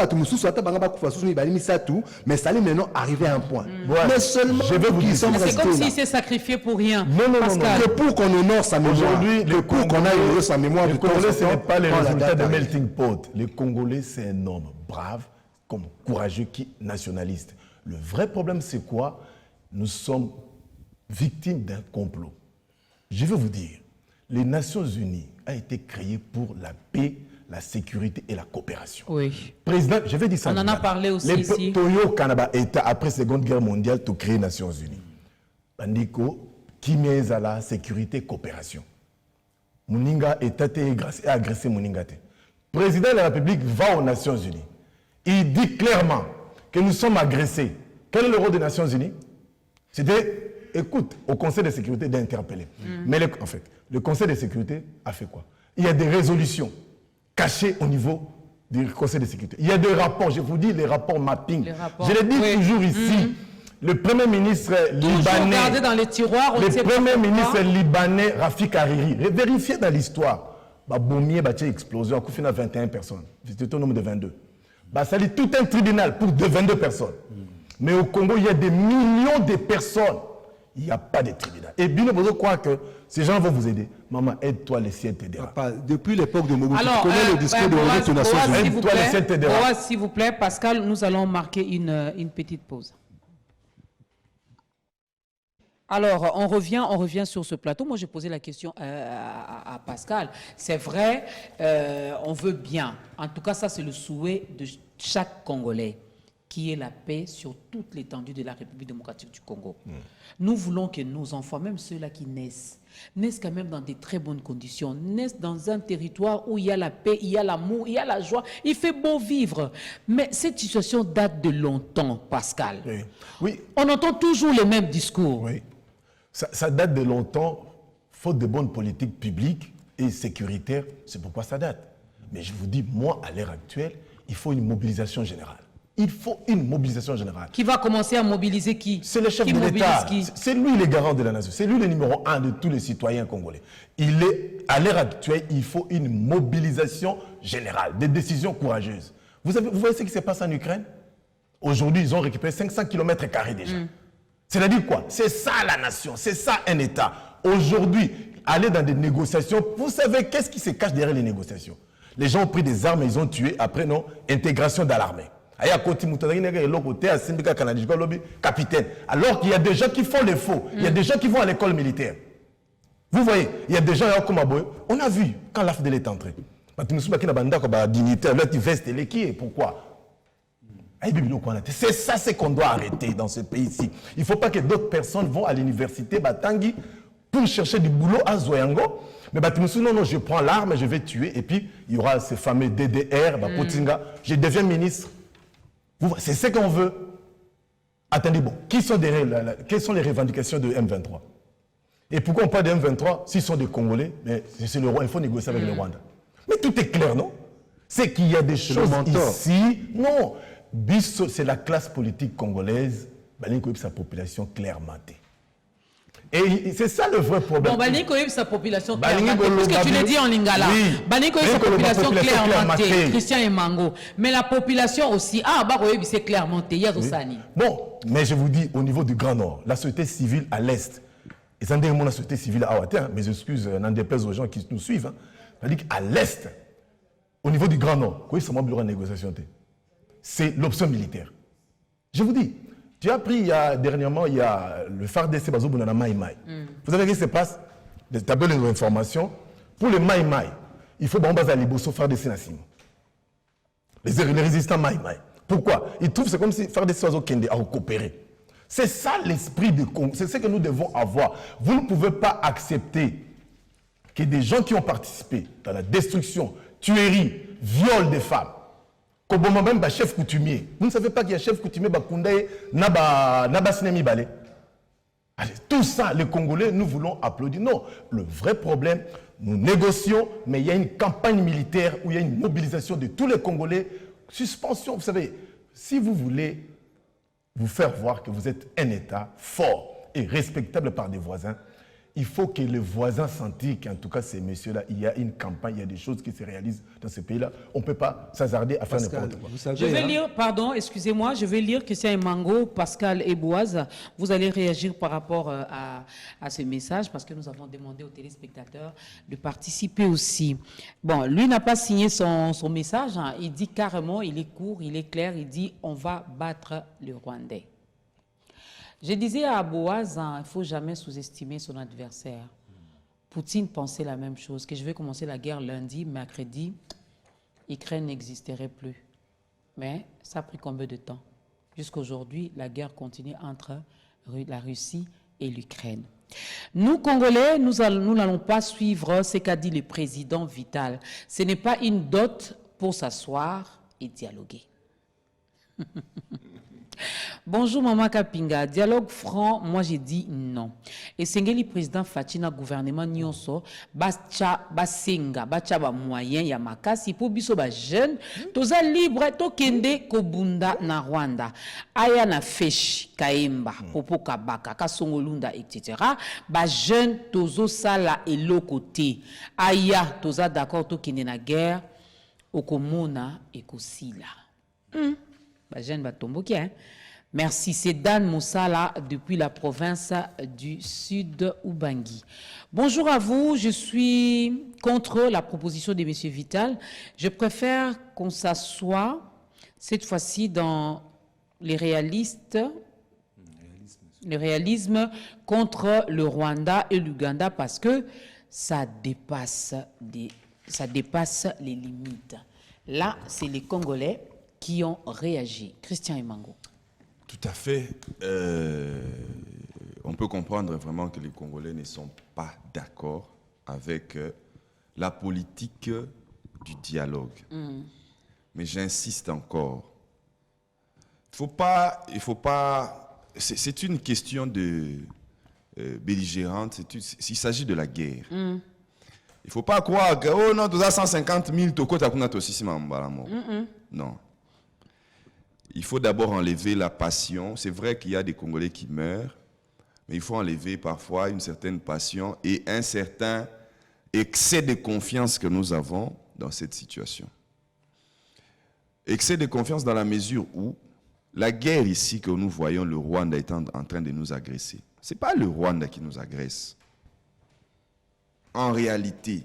mais ça allait maintenant arriver à un point. Mais seulement je vais vous qu'ils dire, sont C'est restés comme là. s'il s'est sacrifié pour rien. Non. Pascal. Que pour qu'on honore sa mémoire, Aujourd'hui, que pour qu'on aille honorer sa mémoire, les de temps en Congolais, ce temps, n'est pas les quand la résultats date de arrive. melting pot. Les Congolais, c'est un homme brave, comme courageux, qui nationaliste. Le vrai problème, c'est quoi? Nous sommes victimes d'un complot. Je vais vous dire, les Nations Unies a été créées pour la paix, la sécurité et la coopération. Oui. Président, je vais dire ça. On en a parlé aussi les ici. Toyo Kanaba État après Seconde Guerre mondiale pour créer les Nations Unies. Bandiko, Kimeza la sécurité coopération. Mouninga État a agressé Mouninga. Président de la République va aux Nations Unies. Il dit clairement que nous sommes agressés. Quel est le rôle des Nations Unies? C'était, écoute, au Conseil de sécurité d'interpeller. Mais en fait, le Conseil de sécurité a fait quoi? Il y a des résolutions cachées au niveau du Conseil de sécurité. Il y a des rapports, je vous dis, les rapports mapping. Les rapports, Je l'ai dit oui. toujours ici. Le Premier ministre Toujours libanais, gardé dans les tiroirs, on ne le sait pas Premier pourquoi. ministre libanais, Rafik Hariri, vérifiez dans l'histoire. Baumier a explosion, il y a 21 personnes. C'était au nombre de 22. Ça dit tout un tribunal pour 22 personnes. Mais au Congo, il y a des millions de personnes. Il n'y a pas de tribunal. Et Bino Bozo croit que ces gens vont vous aider. Maman, aide-toi, le ciel t'aidera. Depuis l'époque de Mobutu, Alors, tu connais le discours de Mobutu Boaz, Nations Unies. s'il vous Toi, le ciel plaît, t'aidera. Boaz, s'il vous plaît, Pascal, nous allons marquer une petite pause. Alors, on revient sur ce plateau. Moi, j'ai posé la question à Pascal. C'est vrai, on veut bien. En tout cas, ça, c'est le souhait de chaque Congolais, qui est la paix sur toute l'étendue de la République démocratique du Congo. Nous voulons que nos enfants, même ceux-là qui naissent quand même dans des très bonnes conditions, naissent dans un territoire où il y a la paix, il y a l'amour, il y a la joie, il fait beau vivre. Mais cette situation date de longtemps, Pascal. Oui. On entend toujours les mêmes discours. Oui. Ça date de longtemps, faute de bonnes politiques publiques et sécuritaires, c'est pourquoi ça date. Mais je vous dis, moi, à l'heure actuelle, il faut une mobilisation générale. Il faut une mobilisation générale. Qui va commencer à mobiliser qui? C'est le chef qui de l'État. qui? C'est lui le garant de la nation. C'est lui le numéro 1 de tous les citoyens congolais. Il est, à l'heure actuelle, il faut une mobilisation générale, des décisions courageuses. Vous voyez ce qui se passe en Ukraine? Aujourd'hui, ils ont récupéré 500 km² déjà. C'est-à-dire quoi? C'est ça la nation, c'est ça un État. Aujourd'hui, aller dans des négociations, vous savez qu'est-ce qui se cache derrière les négociations? Les gens ont pris des armes et ils ont tué, après non, intégration dans l'armée. Capitaine. Alors qu'il y a des gens qui font les faux, il y a des gens qui vont à l'école militaire. Vous voyez, il y a des gens comme Aboye. On a vu quand l'AFDEL est entré. Pourquoi? C'est ça ce qu'on doit arrêter dans ce pays-ci. Il ne faut pas que d'autres personnes vont à l'université Batangi pour chercher du boulot à Zoyango. Mais non, je prends l'arme, je vais tuer. Et puis, il y aura ces fameux DDR, Potinga. Je deviens ministre. C'est ce qu'on veut. Attendez, bon, quelles sont les revendications de M23? Et pourquoi on parle de M23 s'ils sont des Congolais? Mais c'est le roi, il faut négocier avec le Rwanda. Mais tout est clair, non? C'est qu'il y a des choses ici. Non. Bisso, c'est la classe politique congolaise. Sa population clairement. Et c'est ça le vrai problème. Bon, sa population clairement. Puisque tu l'as dit en lingala. Oui. Sa population clairement. Christian Emango. Mais la population aussi. C'est clairement. Bon, mais je vous dis, au niveau du Grand Nord, la société civile à l'Est, et ça dit la société civile à Ouattara, mes excuses, n'en déplaise aux gens qui nous suivent. C'est-à-dire qu'à l'Est, au niveau du Grand Nord, quoi, c'est moi négociation. C'est l'option militaire. Je vous dis, tu as pris dernièrement, il y a le FARDC Bazobunana Mai Mai. Vous savez ce qui se passe? D'abord les informations. Pour les Mai Mai, il faut que les Liboso FARDC Nassimo. Les résistants Mai Mai. Pourquoi? Ils trouvent que c'est comme si FARDC Ozo Kende a coopéré. C'est ça l'esprit de Congo. C'est ce que nous devons avoir. Vous ne pouvez pas accepter que des gens qui ont participé dans la destruction, tuerie, viol des femmes, comme même un chef coutumier. Vous ne savez pas qu'il y a un chef coutumier Bakundaye Naba Sinemi Balé. Tout ça, les Congolais, nous voulons applaudir. Non, le vrai problème, nous négocions, mais il y a une campagne militaire où il y a une mobilisation de tous les Congolais. Suspension, vous savez, si vous voulez vous faire voir que vous êtes un État fort et respectable par des voisins, il faut que les voisins sentent qu'en tout cas, ces messieurs-là, il y a une campagne, il y a des choses qui se réalisent dans ce pays-là. On ne peut pas s'hasarder à faire n'importe quoi. Je vais lire, pardon, excusez-moi, je vais lire Christian Emango, Pascal et Boaz. Vous allez réagir par rapport à ce message parce que nous avons demandé aux téléspectateurs de participer aussi. Bon, lui n'a pas signé son message. Hein. Il dit carrément, il est court, il est clair, il dit on va battre le Rwandais. Je disais à Boaz, il ne faut jamais sous-estimer son adversaire. Poutine pensait la même chose, que je vais commencer la guerre lundi, mercredi, l'Ukraine n'existerait plus. Mais ça a pris combien de temps? Jusqu'aujourd'hui, la guerre continue entre la Russie et l'Ukraine. Nous, Congolais, nous n'allons pas suivre ce qu'a dit le président Vital. Ce n'est pas une dot pour s'asseoir et dialoguer. Bonjour Maman Kapinga, dialogue franc, moi j'ai dit non. Et Sengeli président Fatina gouvernement nyonso basenga ba moyen ya makasi pour biso ba jeune toza libre to kende kobunda na Rwanda. Aya na feshi kaemba popo kabaka kasongolunda etc. Ba jeune tozo sala eloko te. Aya toza d'accord to kende na guerre okomona ekosila. Ba jeune ba tomboki hein. Merci, c'est Dan Moussala depuis la province du Sud Ubangi. Bonjour à vous, je suis contre la proposition de M. Vital. Je préfère qu'on s'assoie cette fois-ci dans le réalisme contre le Rwanda et l'Ouganda parce que ça dépasse les limites. Là, c'est les Congolais qui ont réagi. Christian Emango. Tout à fait. On peut comprendre vraiment que les Congolais ne sont pas d'accord avec la politique du dialogue. Mais j'insiste encore. Il faut pas. C'est une question de belligérante. Il s'agit de la guerre. Il ne faut pas croire que, oh non, tu as 150 000, tu as aussi Non. Il faut d'abord enlever la passion. C'est vrai qu'il y a des Congolais qui meurent, mais il faut enlever parfois une certaine passion et un certain excès de confiance que nous avons dans cette situation. Excès de confiance dans la mesure où la guerre ici que nous voyons, le Rwanda est en train de nous agresser. Ce n'est pas le Rwanda qui nous agresse. En réalité,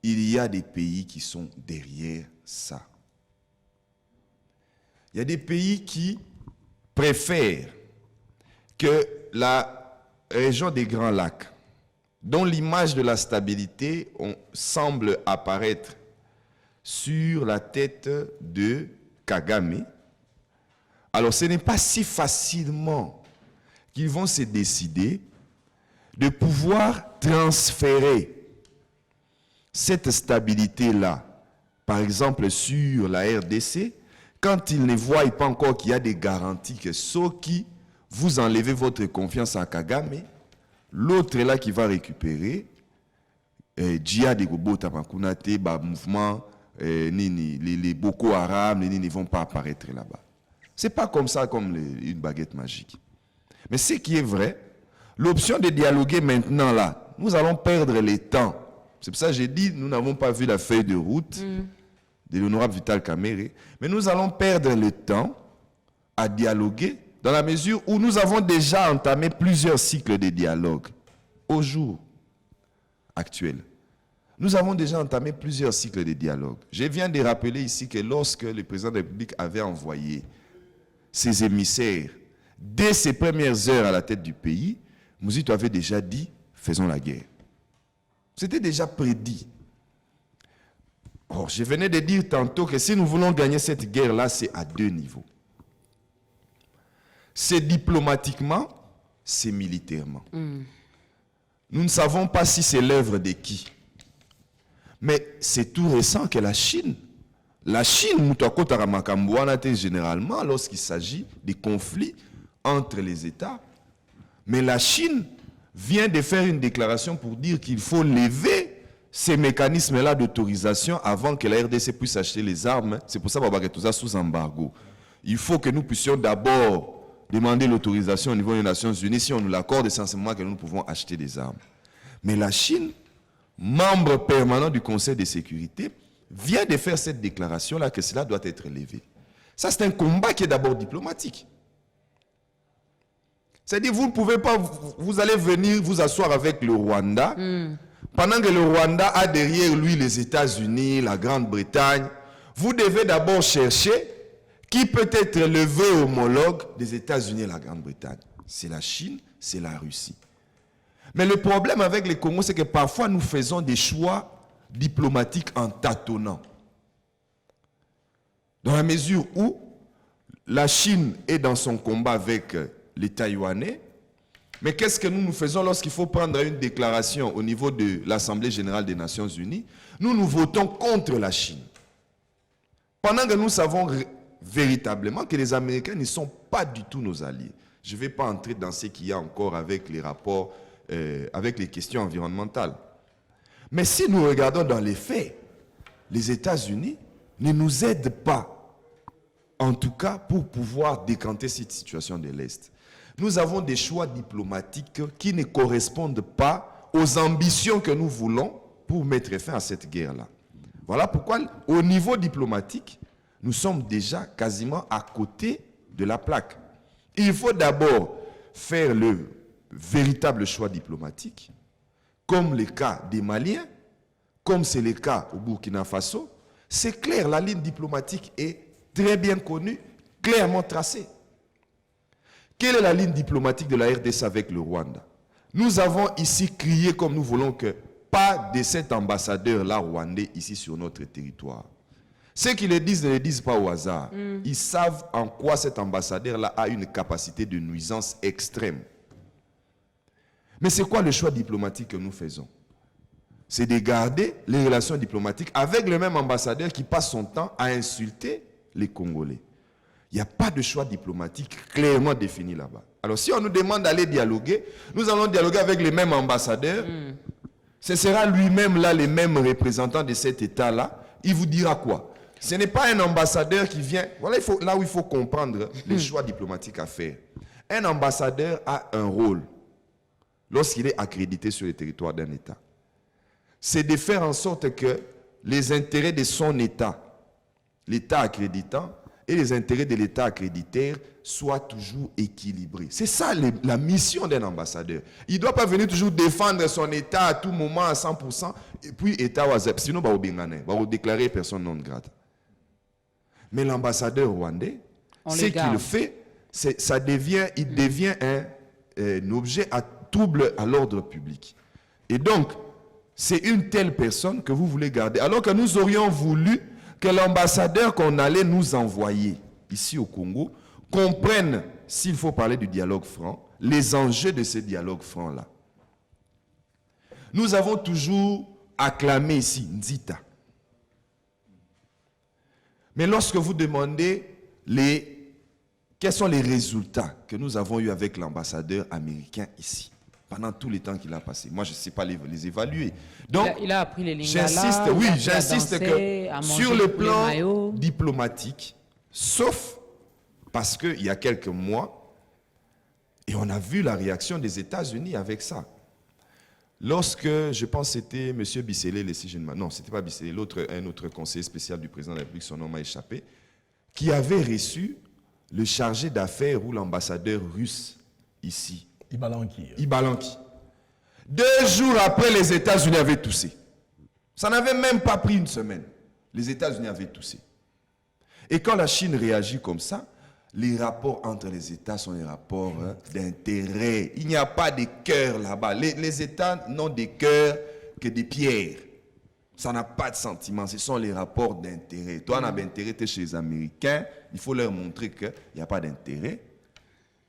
il y a des pays qui sont derrière ça. Il y a des pays qui préfèrent que la région des Grands Lacs, dont l'image de la stabilité semble apparaître sur la tête de Kagame, alors ce n'est pas si facilement qu'ils vont se décider de pouvoir transférer cette stabilité-là, par exemple sur la RDC, quand ils ne voient pas encore qu'il y a des garanties que ceux qui vous enlevez votre confiance à Kagame, l'autre est là qui va récupérer, Djihad et Gobo Tamakunate, mouvement, les Boko Haram, les ne vont pas apparaître là-bas. Ce n'est pas comme ça, comme une baguette magique. Mais ce qui est vrai, l'option de dialoguer maintenant là, nous allons perdre le temps. C'est pour ça que j'ai dit, nous n'avons pas vu la feuille de route de l'honorable Vital Kamerhe, mais nous allons perdre le temps à dialoguer dans la mesure où nous avons déjà entamé plusieurs cycles de dialogue au jour actuel. Nous avons déjà entamé plusieurs cycles de dialogue. Je viens de rappeler ici que lorsque le président de la République avait envoyé ses émissaires dès ses premières heures à la tête du pays, Mouzito avait déjà dit, faisons la guerre. C'était déjà prédit. Or, je venais de dire tantôt que si nous voulons gagner cette guerre-là, c'est à deux niveaux. C'est diplomatiquement, c'est militairement. Nous ne savons pas si c'est l'œuvre de qui. Mais c'est tout récent que la Chine, généralement, lorsqu'il s'agit des conflits entre les États, mais la Chine vient de faire une déclaration pour dire qu'il faut lever ces mécanismes-là d'autorisation avant que la RDC puisse acheter les armes. C'est pour ça que Babagatouza sous embargo. Il faut que nous puissions d'abord demander l'autorisation au niveau des Nations Unies. Si on nous l'accorde, essentiellement que nous pouvons acheter des armes. Mais la Chine, membre permanent du Conseil de sécurité, vient de faire cette déclaration-là que cela doit être levé. Ça, c'est un combat qui est d'abord diplomatique. C'est-à-dire, vous ne pouvez pas, vous allez venir vous asseoir avec le Rwanda, pendant que le Rwanda a derrière lui les États-Unis, la Grande-Bretagne. Vous devez d'abord chercher qui peut être le vœu homologue des États-Unis et la Grande-Bretagne. C'est la Chine, c'est la Russie. Mais le problème avec les Congos, c'est que parfois nous faisons des choix diplomatiques en tâtonnant. Dans la mesure où la Chine est dans son combat avec les Taïwanais, mais qu'est-ce que nous faisons lorsqu'il faut prendre une déclaration au niveau de l'Assemblée générale des Nations unies? Nous votons contre la Chine. Pendant que nous savons véritablement que les Américains ne sont pas du tout nos alliés. Je ne vais pas entrer dans ce qu'il y a encore avec les rapports, avec les questions environnementales. Mais si nous regardons dans les faits, les États-Unis ne nous aident pas, en tout cas pour pouvoir décanter cette situation de l'Est. Nous avons des choix diplomatiques qui ne correspondent pas aux ambitions que nous voulons pour mettre fin à cette guerre-là. Voilà pourquoi, au niveau diplomatique, nous sommes déjà quasiment à côté de la plaque. Il faut d'abord faire le véritable choix diplomatique, comme le cas des Maliens, comme c'est le cas au Burkina Faso. C'est clair, la ligne diplomatique est très bien connue, clairement tracée. Quelle est la ligne diplomatique de la RDC avec le Rwanda? Nous avons ici crié comme nous voulons que pas de cet ambassadeur-là rwandais ici sur notre territoire. Ceux qui le disent ne le disent pas au hasard. Ils savent en quoi cet ambassadeur-là a une capacité de nuisance extrême. Mais c'est quoi le choix diplomatique que nous faisons? C'est de garder les relations diplomatiques avec le même ambassadeur qui passe son temps à insulter les Congolais. Il n'y a pas de choix diplomatique clairement défini là-bas. Alors si on nous demande d'aller dialoguer, nous allons dialoguer avec les mêmes ambassadeurs Ce sera lui-même là, les mêmes représentants de cet État-là. Il vous dira quoi? Ce n'est pas un ambassadeur qui vient... Voilà là où il faut comprendre les choix diplomatiques à faire. Un ambassadeur a un rôle lorsqu'il est accrédité sur le territoire d'un État. C'est de faire en sorte que les intérêts de son État, l'État accréditant, et les intérêts de l'État accréditaire soient toujours équilibrés. C'est ça la mission d'un ambassadeur. Il ne doit pas venir toujours défendre son État à tout moment à 100%, et puis État Wazep. Sinon, il va déclarer personne non grata. Mais l'ambassadeur rwandais, ce qu'il fait, il devient un objet à trouble à l'ordre public. Et donc, c'est une telle personne que vous voulez garder. Alors que nous aurions voulu que l'ambassadeur qu'on allait nous envoyer ici au Congo comprenne, s'il faut parler du dialogue franc, les enjeux de ce dialogue franc-là. Nous avons toujours acclamé ici Nzita. Mais lorsque vous demandez quels sont les résultats que nous avons eus avec l'ambassadeur américain ici, pendant tout le temps qu'il a passé. Moi, je ne sais pas les évaluer. Donc, il a appris les lingala, j'insiste que sur le plan diplomatique, sauf parce qu'il y a quelques mois, et on a vu la réaction des États-Unis avec ça. Lorsque, je pense que c'était M. Bisselé, non, ce n'était pas Bisselé, un autre conseiller spécial du président de la République, son nom m'a échappé, qui avait reçu le chargé d'affaires ou l'ambassadeur russe ici. Ibalanki. 2 jours après, les États-Unis avaient toussé. Ça n'avait même pas pris une semaine. Les États-Unis avaient toussé. Et quand la Chine réagit comme ça, les rapports entre les États sont des rapports d'intérêt. Il n'y a pas de cœur là-bas. Les États n'ont des cœurs que des pierres. Ça n'a pas de sentiment. Ce sont les rapports d'intérêt. Toi, on a d'intérêt, tu es chez les Américains. Il faut leur montrer qu'il n'y a pas d'intérêt.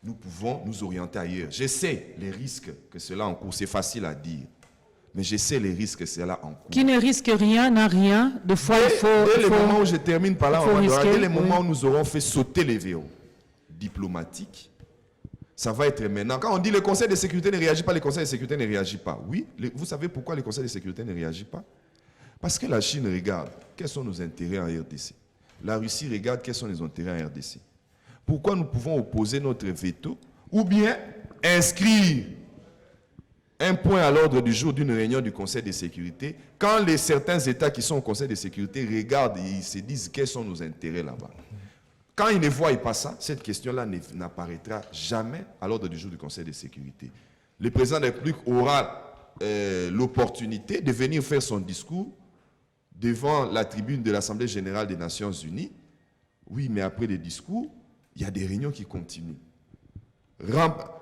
Nous pouvons nous orienter ailleurs. Je sais les risques que cela encourt. C'est facile à dire. Mais je sais les risques que cela encourt. Qui ne risque rien n'a rien. De fois, dès le moment où je termine par là, dès le moment où nous aurons fait sauter les verrous diplomatiques, ça va être maintenant. Quand on dit le Conseil de sécurité ne réagit pas, le Conseil de sécurité ne réagit pas. Oui, vous savez pourquoi le Conseil de sécurité ne réagit pas? Parce que la Chine regarde quels sont nos intérêts en RDC. La Russie regarde quels sont les intérêts en RDC. Pourquoi nous pouvons opposer notre veto ou bien inscrire un point à l'ordre du jour d'une réunion du Conseil de sécurité quand certains États qui sont au Conseil de sécurité regardent et ils se disent quels sont nos intérêts là-bas. Quand ils ne voient pas ça, cette question-là n'apparaîtra jamais à l'ordre du jour du Conseil de sécurité. Le président de la République aura l'opportunité de venir faire son discours devant la tribune de l'Assemblée générale des Nations unies. Oui, mais après le discours, il y a des réunions qui continuent.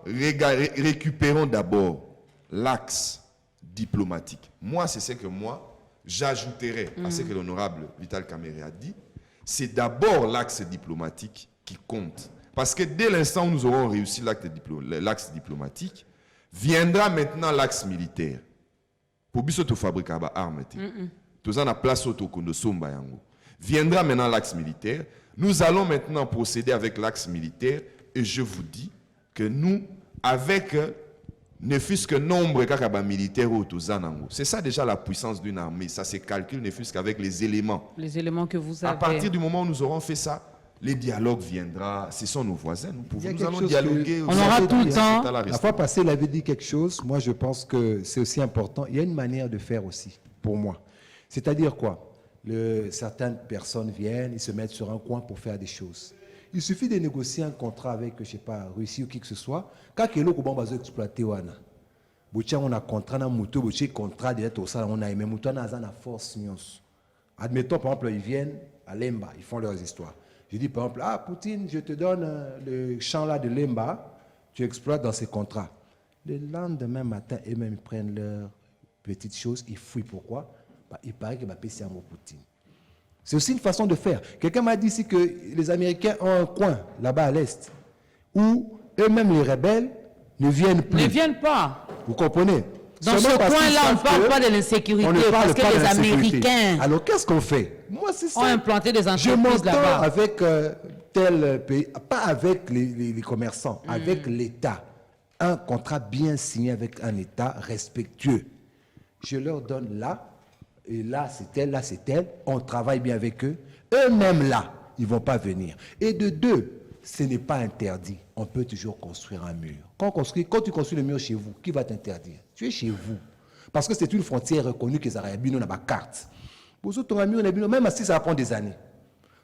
Récupérons d'abord l'axe diplomatique. Moi, c'est ce que j'ajouterais à ce que l'honorable Vital Kamerhe a dit. C'est d'abord l'axe diplomatique qui compte. Parce que dès l'instant où nous aurons réussi l'axe diplomatique, viendra maintenant l'axe militaire. Pour biso fabriquer des armes. Tout ça, on a place au Tokondo Somba Yango. Viendra maintenant l'axe militaire. Nous allons maintenant procéder avec l'axe militaire et je vous dis que nous, avec ne fût-ce que nombre de militaires au Tozanango, c'est ça déjà la puissance d'une armée. Ça se calcule ne fût-ce qu'avec les éléments. Les éléments que vous avez. À partir du moment où nous aurons fait ça, les dialogues viendront. Ce sont nos voisins. Nous allons dialoguer. On aura tout le temps. La fois passée, il avait dit quelque chose. Moi, je pense que c'est aussi important. Il y a une manière de faire aussi, pour moi. C'est-à-dire quoi? Certaines personnes viennent, ils se mettent sur un coin pour faire des choses. Il suffit de négocier un contrat avec, je ne sais pas, Russie ou qui que ce soit. Quand on va exploiter, on a un contrat, on a un contrat de l'être au salon, on a même une force. Admettons, par exemple, ils viennent à Lemba, ils font leurs histoires. Je dis, par exemple, Poutine, je te donne le champ là de Lemba, tu exploites dans ces contrats. Le lendemain matin, eux-mêmes prennent leurs petites choses, ils fouillent. Pourquoi? Il paraît que c'est un mot Poutine. C'est aussi une façon de faire. Quelqu'un m'a dit ici que les Américains ont un coin là-bas à l'Est où eux-mêmes les rebelles ne viennent plus. Ne viennent pas. Vous comprenez? Dans ce coin-là, on ne parle pas de l'insécurité parce que les Américains alors qu'est-ce qu'on fait? Moi, c'est ça. Ont implanté des entreprises là-bas. Je m'entends avec tel pays, pas avec les commerçants, avec l'État. Un contrat bien signé avec un État respectueux. Je leur donne là, et là c'est tel, on travaille bien avec eux. Eux-mêmes là, ils ne vont pas venir. Et de deux, ce n'est pas interdit. On peut toujours construire un mur. Quand tu construis le mur chez vous, qui va t'interdire? Tu es chez vous. Parce que c'est une frontière reconnue que ça a bien dans ma carte. Pour ça, même si ça va prendre des années.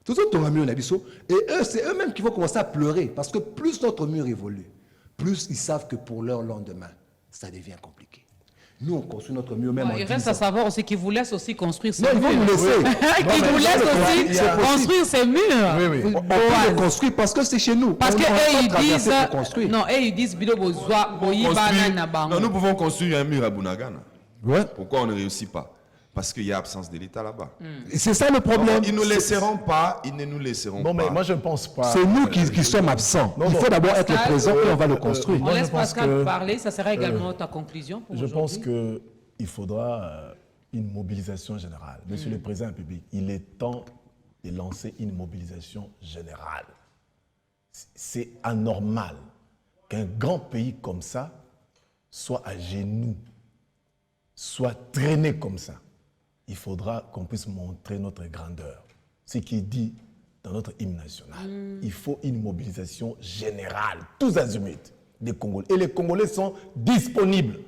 Tout ça, et eux, c'est eux-mêmes qui vont commencer à pleurer. Parce que plus notre mur évolue, plus ils savent que pour leur lendemain, ça devient compliqué. Nous, on construit notre mur même en 10 ans. Il reste à savoir aussi qu'ils vous laissent aussi construire ces murs. Non, ils vont nous laisser. Qu'ils vous laissent aussi construire ces murs. Oui. On peut les construire parce que c'est chez nous. Parce qu'eux, ils disent... Non, ils disent... Non, nous pouvons construire un mur à Bunagana. Ouais. Pourquoi on ne réussit pas? Parce qu'il y a absence de l'État là-bas. C'est ça le problème. Ils ne nous laisseront pas, ils ne nous laisseront pas. Non, mais moi, je ne pense pas. C'est nous qui sommes absents. Il faut d'abord être présent et on va le construire. On laisse Pascal parler, ça sera également ta conclusion pour aujourd'hui. Je pense qu'il faudra une mobilisation générale. Monsieur le Président de la République, il est temps de lancer une mobilisation générale. C'est anormal qu'un grand pays comme ça soit à genoux, soit traîné comme ça. Il faudra qu'on puisse montrer notre grandeur. Ce qui est dit dans notre hymne national. Il faut une mobilisation générale, tous azimuts, des Congolais. Et les Congolais sont disponibles.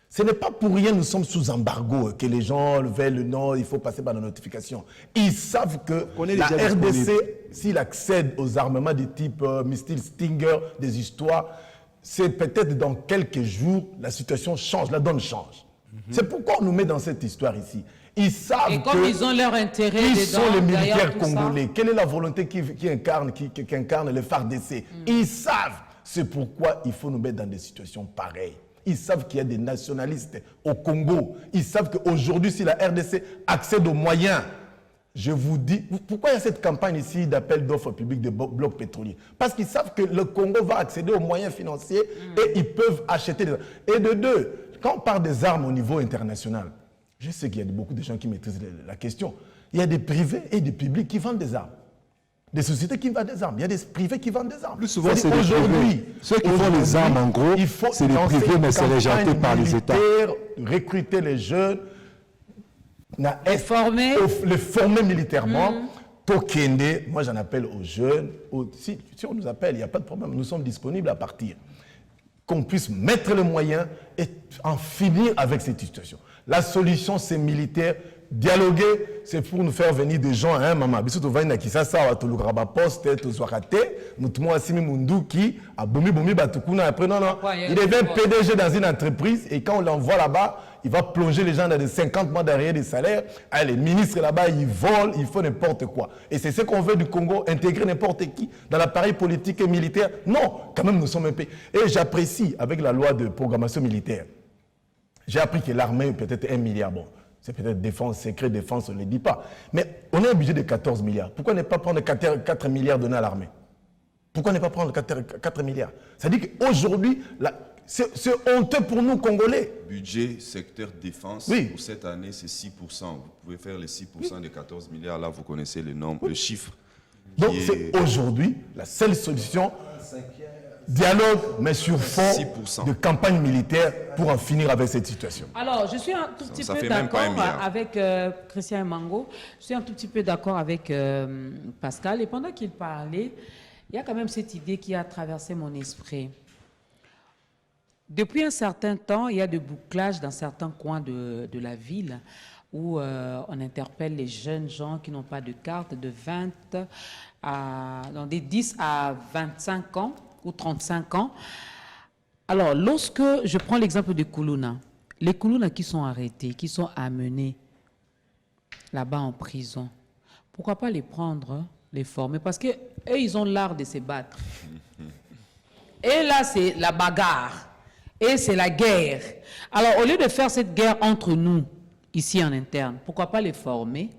Ce n'est pas pour rien que nous sommes sous embargo, que les gens veulent le nom, il faut passer par la notification. Ils savent que la RDC, s'il accède aux armements de type missile Stinger, des histoires, c'est peut-être dans quelques jours, la situation change, la donne change. C'est pourquoi on nous met dans cette histoire ici. Ils savent et comme ils ont leur intérêt ils dedans, sont les militaires congolais. Quelle est la volonté qui incarne le FARDC? Ils savent. C'est pourquoi il faut nous mettre dans des situations pareilles. Ils savent qu'il y a des nationalistes au Congo. Ils savent qu'aujourd'hui, si la RDC accède aux moyens, je vous dis, pourquoi il y a cette campagne ici d'appel d'offres publiques de blocs pétroliers? Parce qu'ils savent que le Congo va accéder aux moyens financiers et ils peuvent acheter des armes. Et de deux, quand on parle des armes au niveau international, je sais qu'il y a beaucoup de gens qui maîtrisent la question. Il y a des privés et des publics qui vendent des armes. Des sociétés qui vendent des armes. Il y a des privés qui vendent des armes. Plus souvent, c'est les privés. Ceux qui font les armes, en gros, c'est les privés, mais c'est régenté par les États. Recruter les jeunes, les former militairement. Tokende, moi j'en appelle aux jeunes. Si on nous appelle, il n'y a pas de problème. Nous sommes disponibles à partir. Qu'on puisse mettre les moyens et en finir avec cette situation. La solution, c'est militaire. Dialoguer, c'est pour nous faire venir des gens à un moment. Il est devient PDG dans une entreprise et quand on l'envoie là-bas, il va plonger les gens dans des 50 mois d'arrière des salaires. Les ministres là-bas, ils volent, ils font n'importe quoi. Et c'est ce qu'on veut du Congo, intégrer n'importe qui dans l'appareil politique et militaire. Non, quand même, nous sommes un pays. Et j'apprécie, avec la loi de programmation militaire, j'ai appris que l'armée peut être 1 milliard. Bon, c'est peut-être défense, secret défense, on ne le dit pas. Mais on a un budget de 14 milliards. Pourquoi ne pas prendre 4 milliards donnés à l'armée? Pourquoi ne pas prendre 4 milliards? Ça dit qu'aujourd'hui, c'est honteux pour nous, Congolais. Budget, secteur défense, oui. Pour cette année, c'est 6%. Vous pouvez faire les 6% des 14 milliards. Là, vous connaissez le nombre, le chiffre. Donc, c'est aujourd'hui la seule solution. Dialogue, mais sur fond 6%. de campagne militaire pour en finir avec cette situation. Alors, je suis un tout petit peu d'accord avec Christian Mango. Je suis un tout petit peu d'accord avec Pascal. Et pendant qu'il parlait, il y a quand même cette idée qui a traversé mon esprit. Depuis un certain temps, il y a des bouclages dans certains coins de la ville où on interpelle les jeunes gens qui n'ont pas de carte de 20 dans des 10 à 25 ans ou 35 ans. Alors, lorsque je prends l'exemple de Koulouna, les Koulouna qui sont arrêtés, qui sont amenés là-bas en prison, pourquoi pas les prendre, les former? Parce qu'eux, ils ont l'art de se battre. Et là, c'est la bagarre. Et c'est la guerre. Alors, au lieu de faire cette guerre entre nous, ici en interne, pourquoi pas les former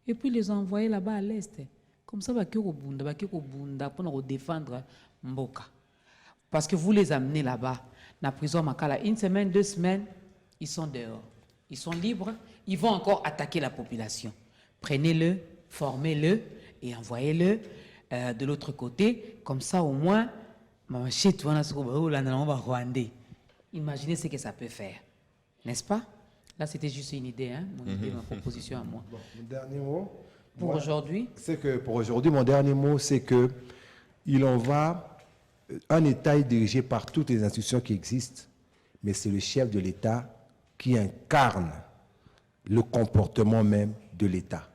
et puis les envoyer là-bas à l'Est? Comme ça, pour défendre Mboka. Parce que vous les amenez là-bas, dans la prison Makala, 1 semaine, 2 semaines, ils sont dehors. Ils sont libres, ils vont encore attaquer la population. Prenez-le, formez-le et envoyez-le de l'autre côté. Comme ça, au moins, imaginez ce que ça peut faire. N'est-ce pas? Là, c'était juste une idée, hein, mon idée, ma proposition à moi. Bon, mon dernier mot. Pour aujourd'hui, C'est que pour aujourd'hui, mon dernier mot, c'est que il en va. Un État est dirigé par toutes les institutions qui existent, mais c'est le chef de l'État qui incarne le comportement même de l'État.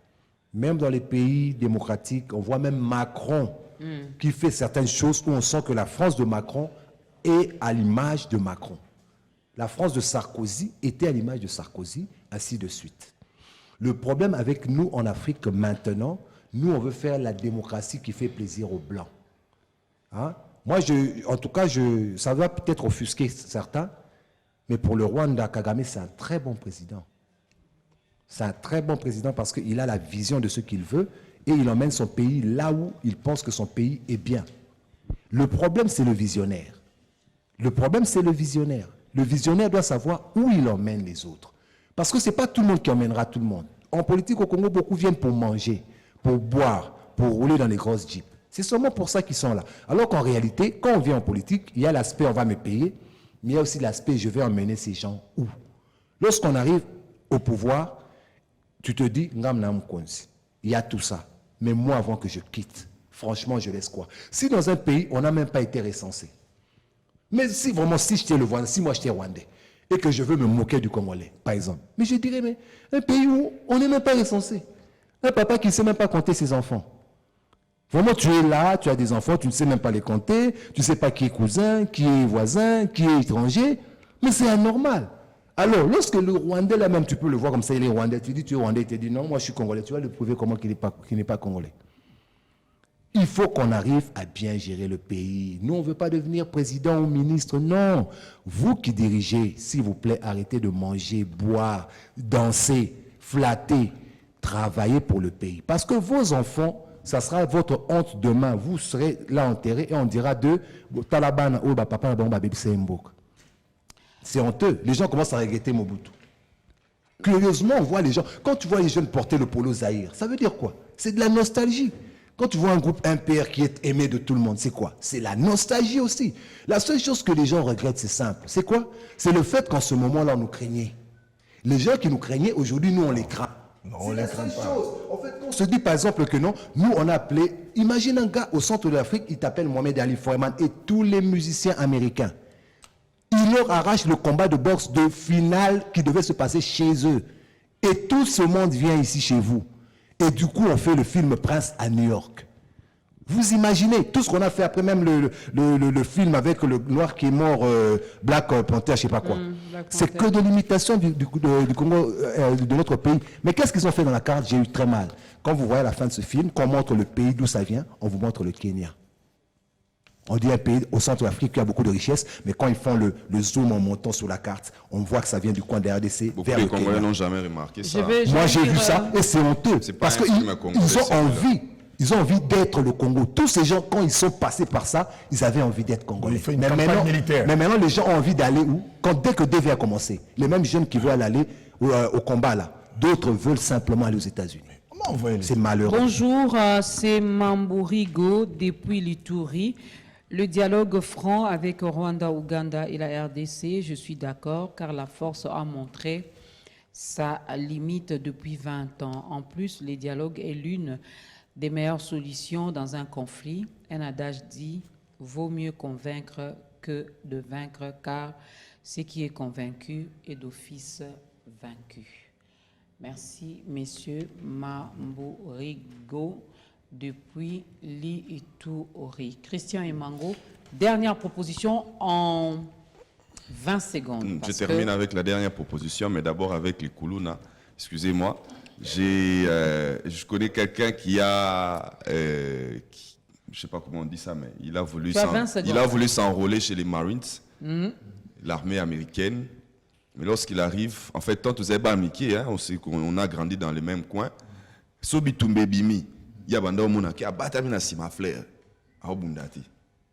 Même dans les pays démocratiques, on voit même Macron qui fait certaines choses où on sent que la France de Macron est à l'image de Macron. La France de Sarkozy était à l'image de Sarkozy, ainsi de suite. Le problème avec nous en Afrique maintenant, nous on veut faire la démocratie qui fait plaisir aux Blancs. Hein? Moi, en tout cas, ça va peut-être offusquer certains, mais pour le Rwanda, Kagame, c'est un très bon président. C'est un très bon président parce qu'il a la vision de ce qu'il veut et il emmène son pays là où il pense que son pays est bien. Le problème, c'est le visionnaire. Le problème, c'est le visionnaire. Le visionnaire doit savoir où il emmène les autres. Parce que ce n'est pas tout le monde qui emmènera tout le monde. En politique au Congo, beaucoup viennent pour manger, pour boire, pour rouler dans les grosses jeeps. C'est seulement pour ça qu'ils sont là. Alors qu'en réalité, quand on vient en politique, il y a l'aspect on va me payer, mais il y a aussi l'aspect je vais emmener ces gens où. Lorsqu'on arrive au pouvoir, tu te dis, il y a tout ça. Mais moi, avant que je quitte, franchement, je laisse quoi? Si dans un pays, on n'a même pas été recensé, mais si vraiment, si j'étais le Rwanda, si moi j'étais Rwandais, et que je veux me moquer du Congolais, par exemple, mais je dirais, mais un pays où on n'est même pas recensé, un papa qui ne sait même pas compter ses enfants. Vraiment, tu es là, tu as des enfants, tu ne sais même pas les compter, tu ne sais pas qui est cousin, qui est voisin, qui est étranger, mais c'est anormal. Alors, lorsque le Rwandais, là même, tu peux le voir comme ça, il est Rwandais, tu dis tu es Rwandais, il te dit non, moi je suis Congolais, tu vas le prouver comment qu'il n'est pas Congolais. Il faut qu'on arrive à bien gérer le pays. Nous, on ne veut pas devenir président ou ministre, non. Vous qui dirigez, s'il vous plaît, arrêtez de manger, boire, danser, flatter, travailler pour le pays. Parce que vos enfants, ça sera votre honte demain. Vous serez là enterrés et on dira de Talabana, oh, papa, c'est honteux. Les gens commencent à regretter Mobutu. Curieusement, on voit les gens. Quand tu vois les jeunes porter le polo Zaïre, ça veut dire quoi? C'est de la nostalgie. Quand tu vois un groupe impérial qui est aimé de tout le monde, c'est quoi? C'est la nostalgie aussi. La seule chose que les gens regrettent, c'est simple. C'est quoi? C'est le fait qu'en ce moment-là, on nous craignait. Les gens qui nous craignaient, aujourd'hui, nous, on les craint. Non, on les craint pas. En fait, on se dit par exemple que non, nous, on a appelé, imagine un gars au centre de l'Afrique, il t'appelle Mohamed Ali Foreman et tous les musiciens américains. Il leur arrache le combat de boxe de finale qui devait se passer chez eux. Et tout ce monde vient ici chez vous. Et du coup, on fait le film Prince à New York. Vous imaginez tout ce qu'on a fait après, même le film avec le noir qui est mort, Black Panther, je ne sais pas quoi. C'est que de l'imitation du Congo, de notre pays. Mais qu'est-ce qu'ils ont fait dans la carte? J'ai eu très mal. Quand vous voyez à la fin de ce film, qu'on montre le pays d'où ça vient, on vous montre le Kenya. On dit un pays au centre de l'Afrique qui a beaucoup de richesses, mais quand ils font le zoom en montant sur la carte, on voit que ça vient du coin de la RDC Beaucoup vers de le Congolais Kenya. n'ont jamais remarqué ça. Moi, j'ai vu ça et c'est honteux. C'est pas Parce un film qu'ils congolais, ont c'est envie. Ils ont envie d'être le Congo. Tous ces gens, quand ils sont passés par ça, ils avaient envie d'être Congolais. Ils font une campagne militaire. Mais maintenant, les gens ont envie d'aller où? Dès que DV a commencé, les mêmes jeunes qui veulent aller au combat là, d'autres veulent simplement aller aux États-Unis. Comment envoyer les... C'est malheureux. bonjour, c'est Mambourigo depuis l'Ituri. Le dialogue franc avec Rwanda, Ouganda et la RDC, je suis d'accord, car la force a montré sa limite depuis 20 ans. En plus, le dialogue est l'une des meilleures solutions dans un conflit. Un adage dit « vaut mieux convaincre que de vaincre, car ce qui est convaincu est d'office vaincu ». Merci, messieurs Mambourigo depuis l'Ituri. Christian Emango, dernière proposition en 20 secondes. Je termine avec la dernière proposition, mais d'abord avec les Koulouna. Excusez-moi. Je connais quelqu'un qui a... je ne sais pas comment on dit ça, mais il a voulu s'enrôler chez les Marines, l'armée américaine. Mais lorsqu'il arrive, en fait, tant vous avez pas Mickey, hein, on sait qu'on a grandi dans les mêmes coins. Sobi Toumbe Bimi, il y a banda mona qui a battu na sima fleur, a obundati.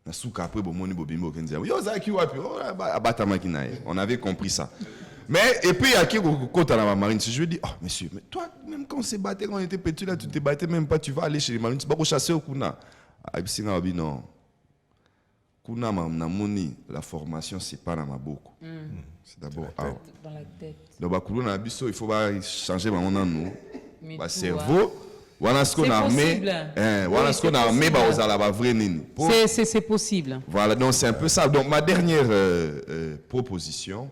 Na souka après bomoni bobimbo kenza. Yo zaki wapi, abata makina. On avait compris ça. Mais et puis il y a qui quand à la marine, je lui dis oh monsieur, mais toi même quand on s'est battu quand on était petit là, tu te battais même pas, tu vas aller chez les marines, tu vas chasser au kuna. Ah, non. kuna namoni la formation c'est pas na maboko. C'est d'abord Dans la tête. donc bakulu na biso il faut ba changer ba nous Mais ba tout, cerveau wana ce qu'on C'est a armé possible. voilà Oui, ce qu'on c'est a armé ba possible. ozala ba vrai nini. C'est possible. Voilà, donc c'est un peu ça. Donc ma dernière proposition,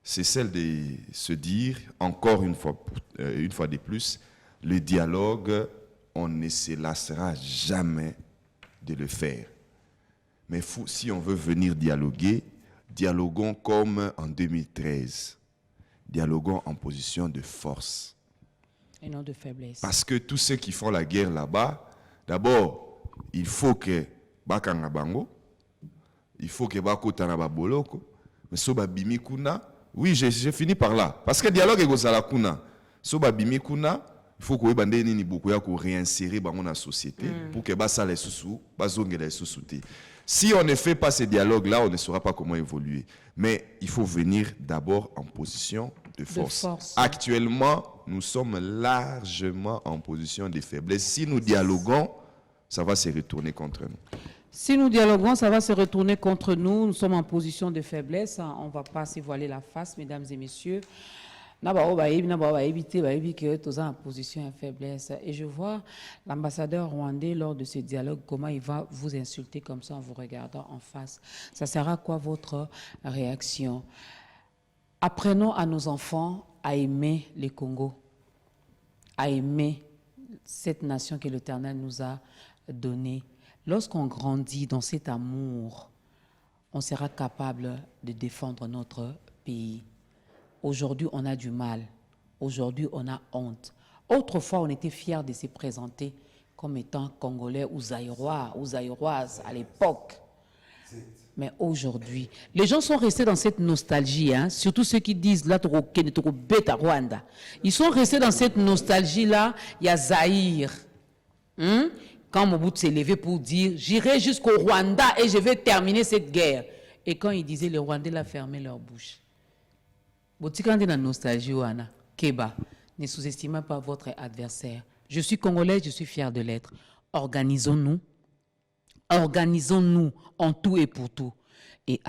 c'est celle de se dire, encore une fois de plus, le dialogue, on ne se lassera jamais de le faire. Mais si on veut venir dialoguer, dialoguons comme en 2013. Dialoguons en position de force. Et non de faiblesse. Parce que tous ceux qui font la guerre là-bas, d'abord, il faut que bakanga bango, il faut que bakota na baboloko, mais so babimi kuna, oui, j'ai fini par là. Parce que dialogue est gozala kuna. So babimi kuna, il faut que bande nini beaucoup ya ko réinsérer bango na société pour que basa les sous, bazongela les sous. Si on ne fait pas ce dialogue là, on ne saura pas comment évoluer. Mais il faut venir d'abord en position de force. Actuellement, nous sommes largement en position de faiblesse. Si nous dialoguons, ça va se retourner contre nous. Si nous dialoguons, ça va se retourner contre nous. Nous sommes en position de faiblesse. On ne va pas se voiler la face, mesdames et messieurs. En position de faiblesse. Et je vois l'ambassadeur rwandais lors de ce dialogue, comment il va vous insulter comme ça en vous regardant en face. Ça sera quoi votre réaction? Apprenons à nos enfants à aimer le Congo, à aimer cette nation que l'Éternel nous a donnée. Lorsqu'on grandit dans cet amour, on sera capable de défendre notre pays. Aujourd'hui, on a du mal. Aujourd'hui, on a honte. Autrefois, on était fiers de se présenter comme étant Congolais ou Zaïrois ou Zaïroises à l'époque. Mais aujourd'hui, les gens sont restés dans cette nostalgie, hein? Surtout ceux qui disent là, Rwanda. Ils sont restés dans cette nostalgie-là. Il y a Zaïre. Quand Mobutu s'est levé pour dire j'irai jusqu'au Rwanda et je vais terminer cette guerre. Et quand il disait, les Rwandais l'ont fermé leur bouche. Quand dans la nostalgie, Keba, ne sous-estimez pas votre adversaire. Je suis congolais, je suis fier de l'être. Organisons-nous. Organisons-nous en tout et pour tout. Et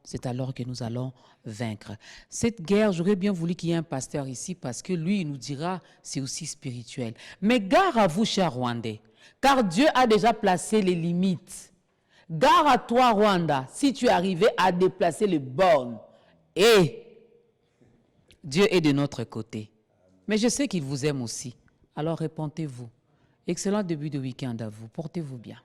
c'est alors que nous allons vaincre. Cette guerre, j'aurais bien voulu qu'il y ait un pasteur ici parce que lui, il nous dira, c'est aussi spirituel. Mais gare à vous, chers Rwandais, car Dieu a déjà placé les limites. Gare à toi, Rwanda, si tu es arrivé à déplacer les bornes. Et Dieu est de notre côté. Mais je sais qu'il vous aime aussi. Alors répondez-vous. Excellent début de week-end à vous. Portez-vous bien.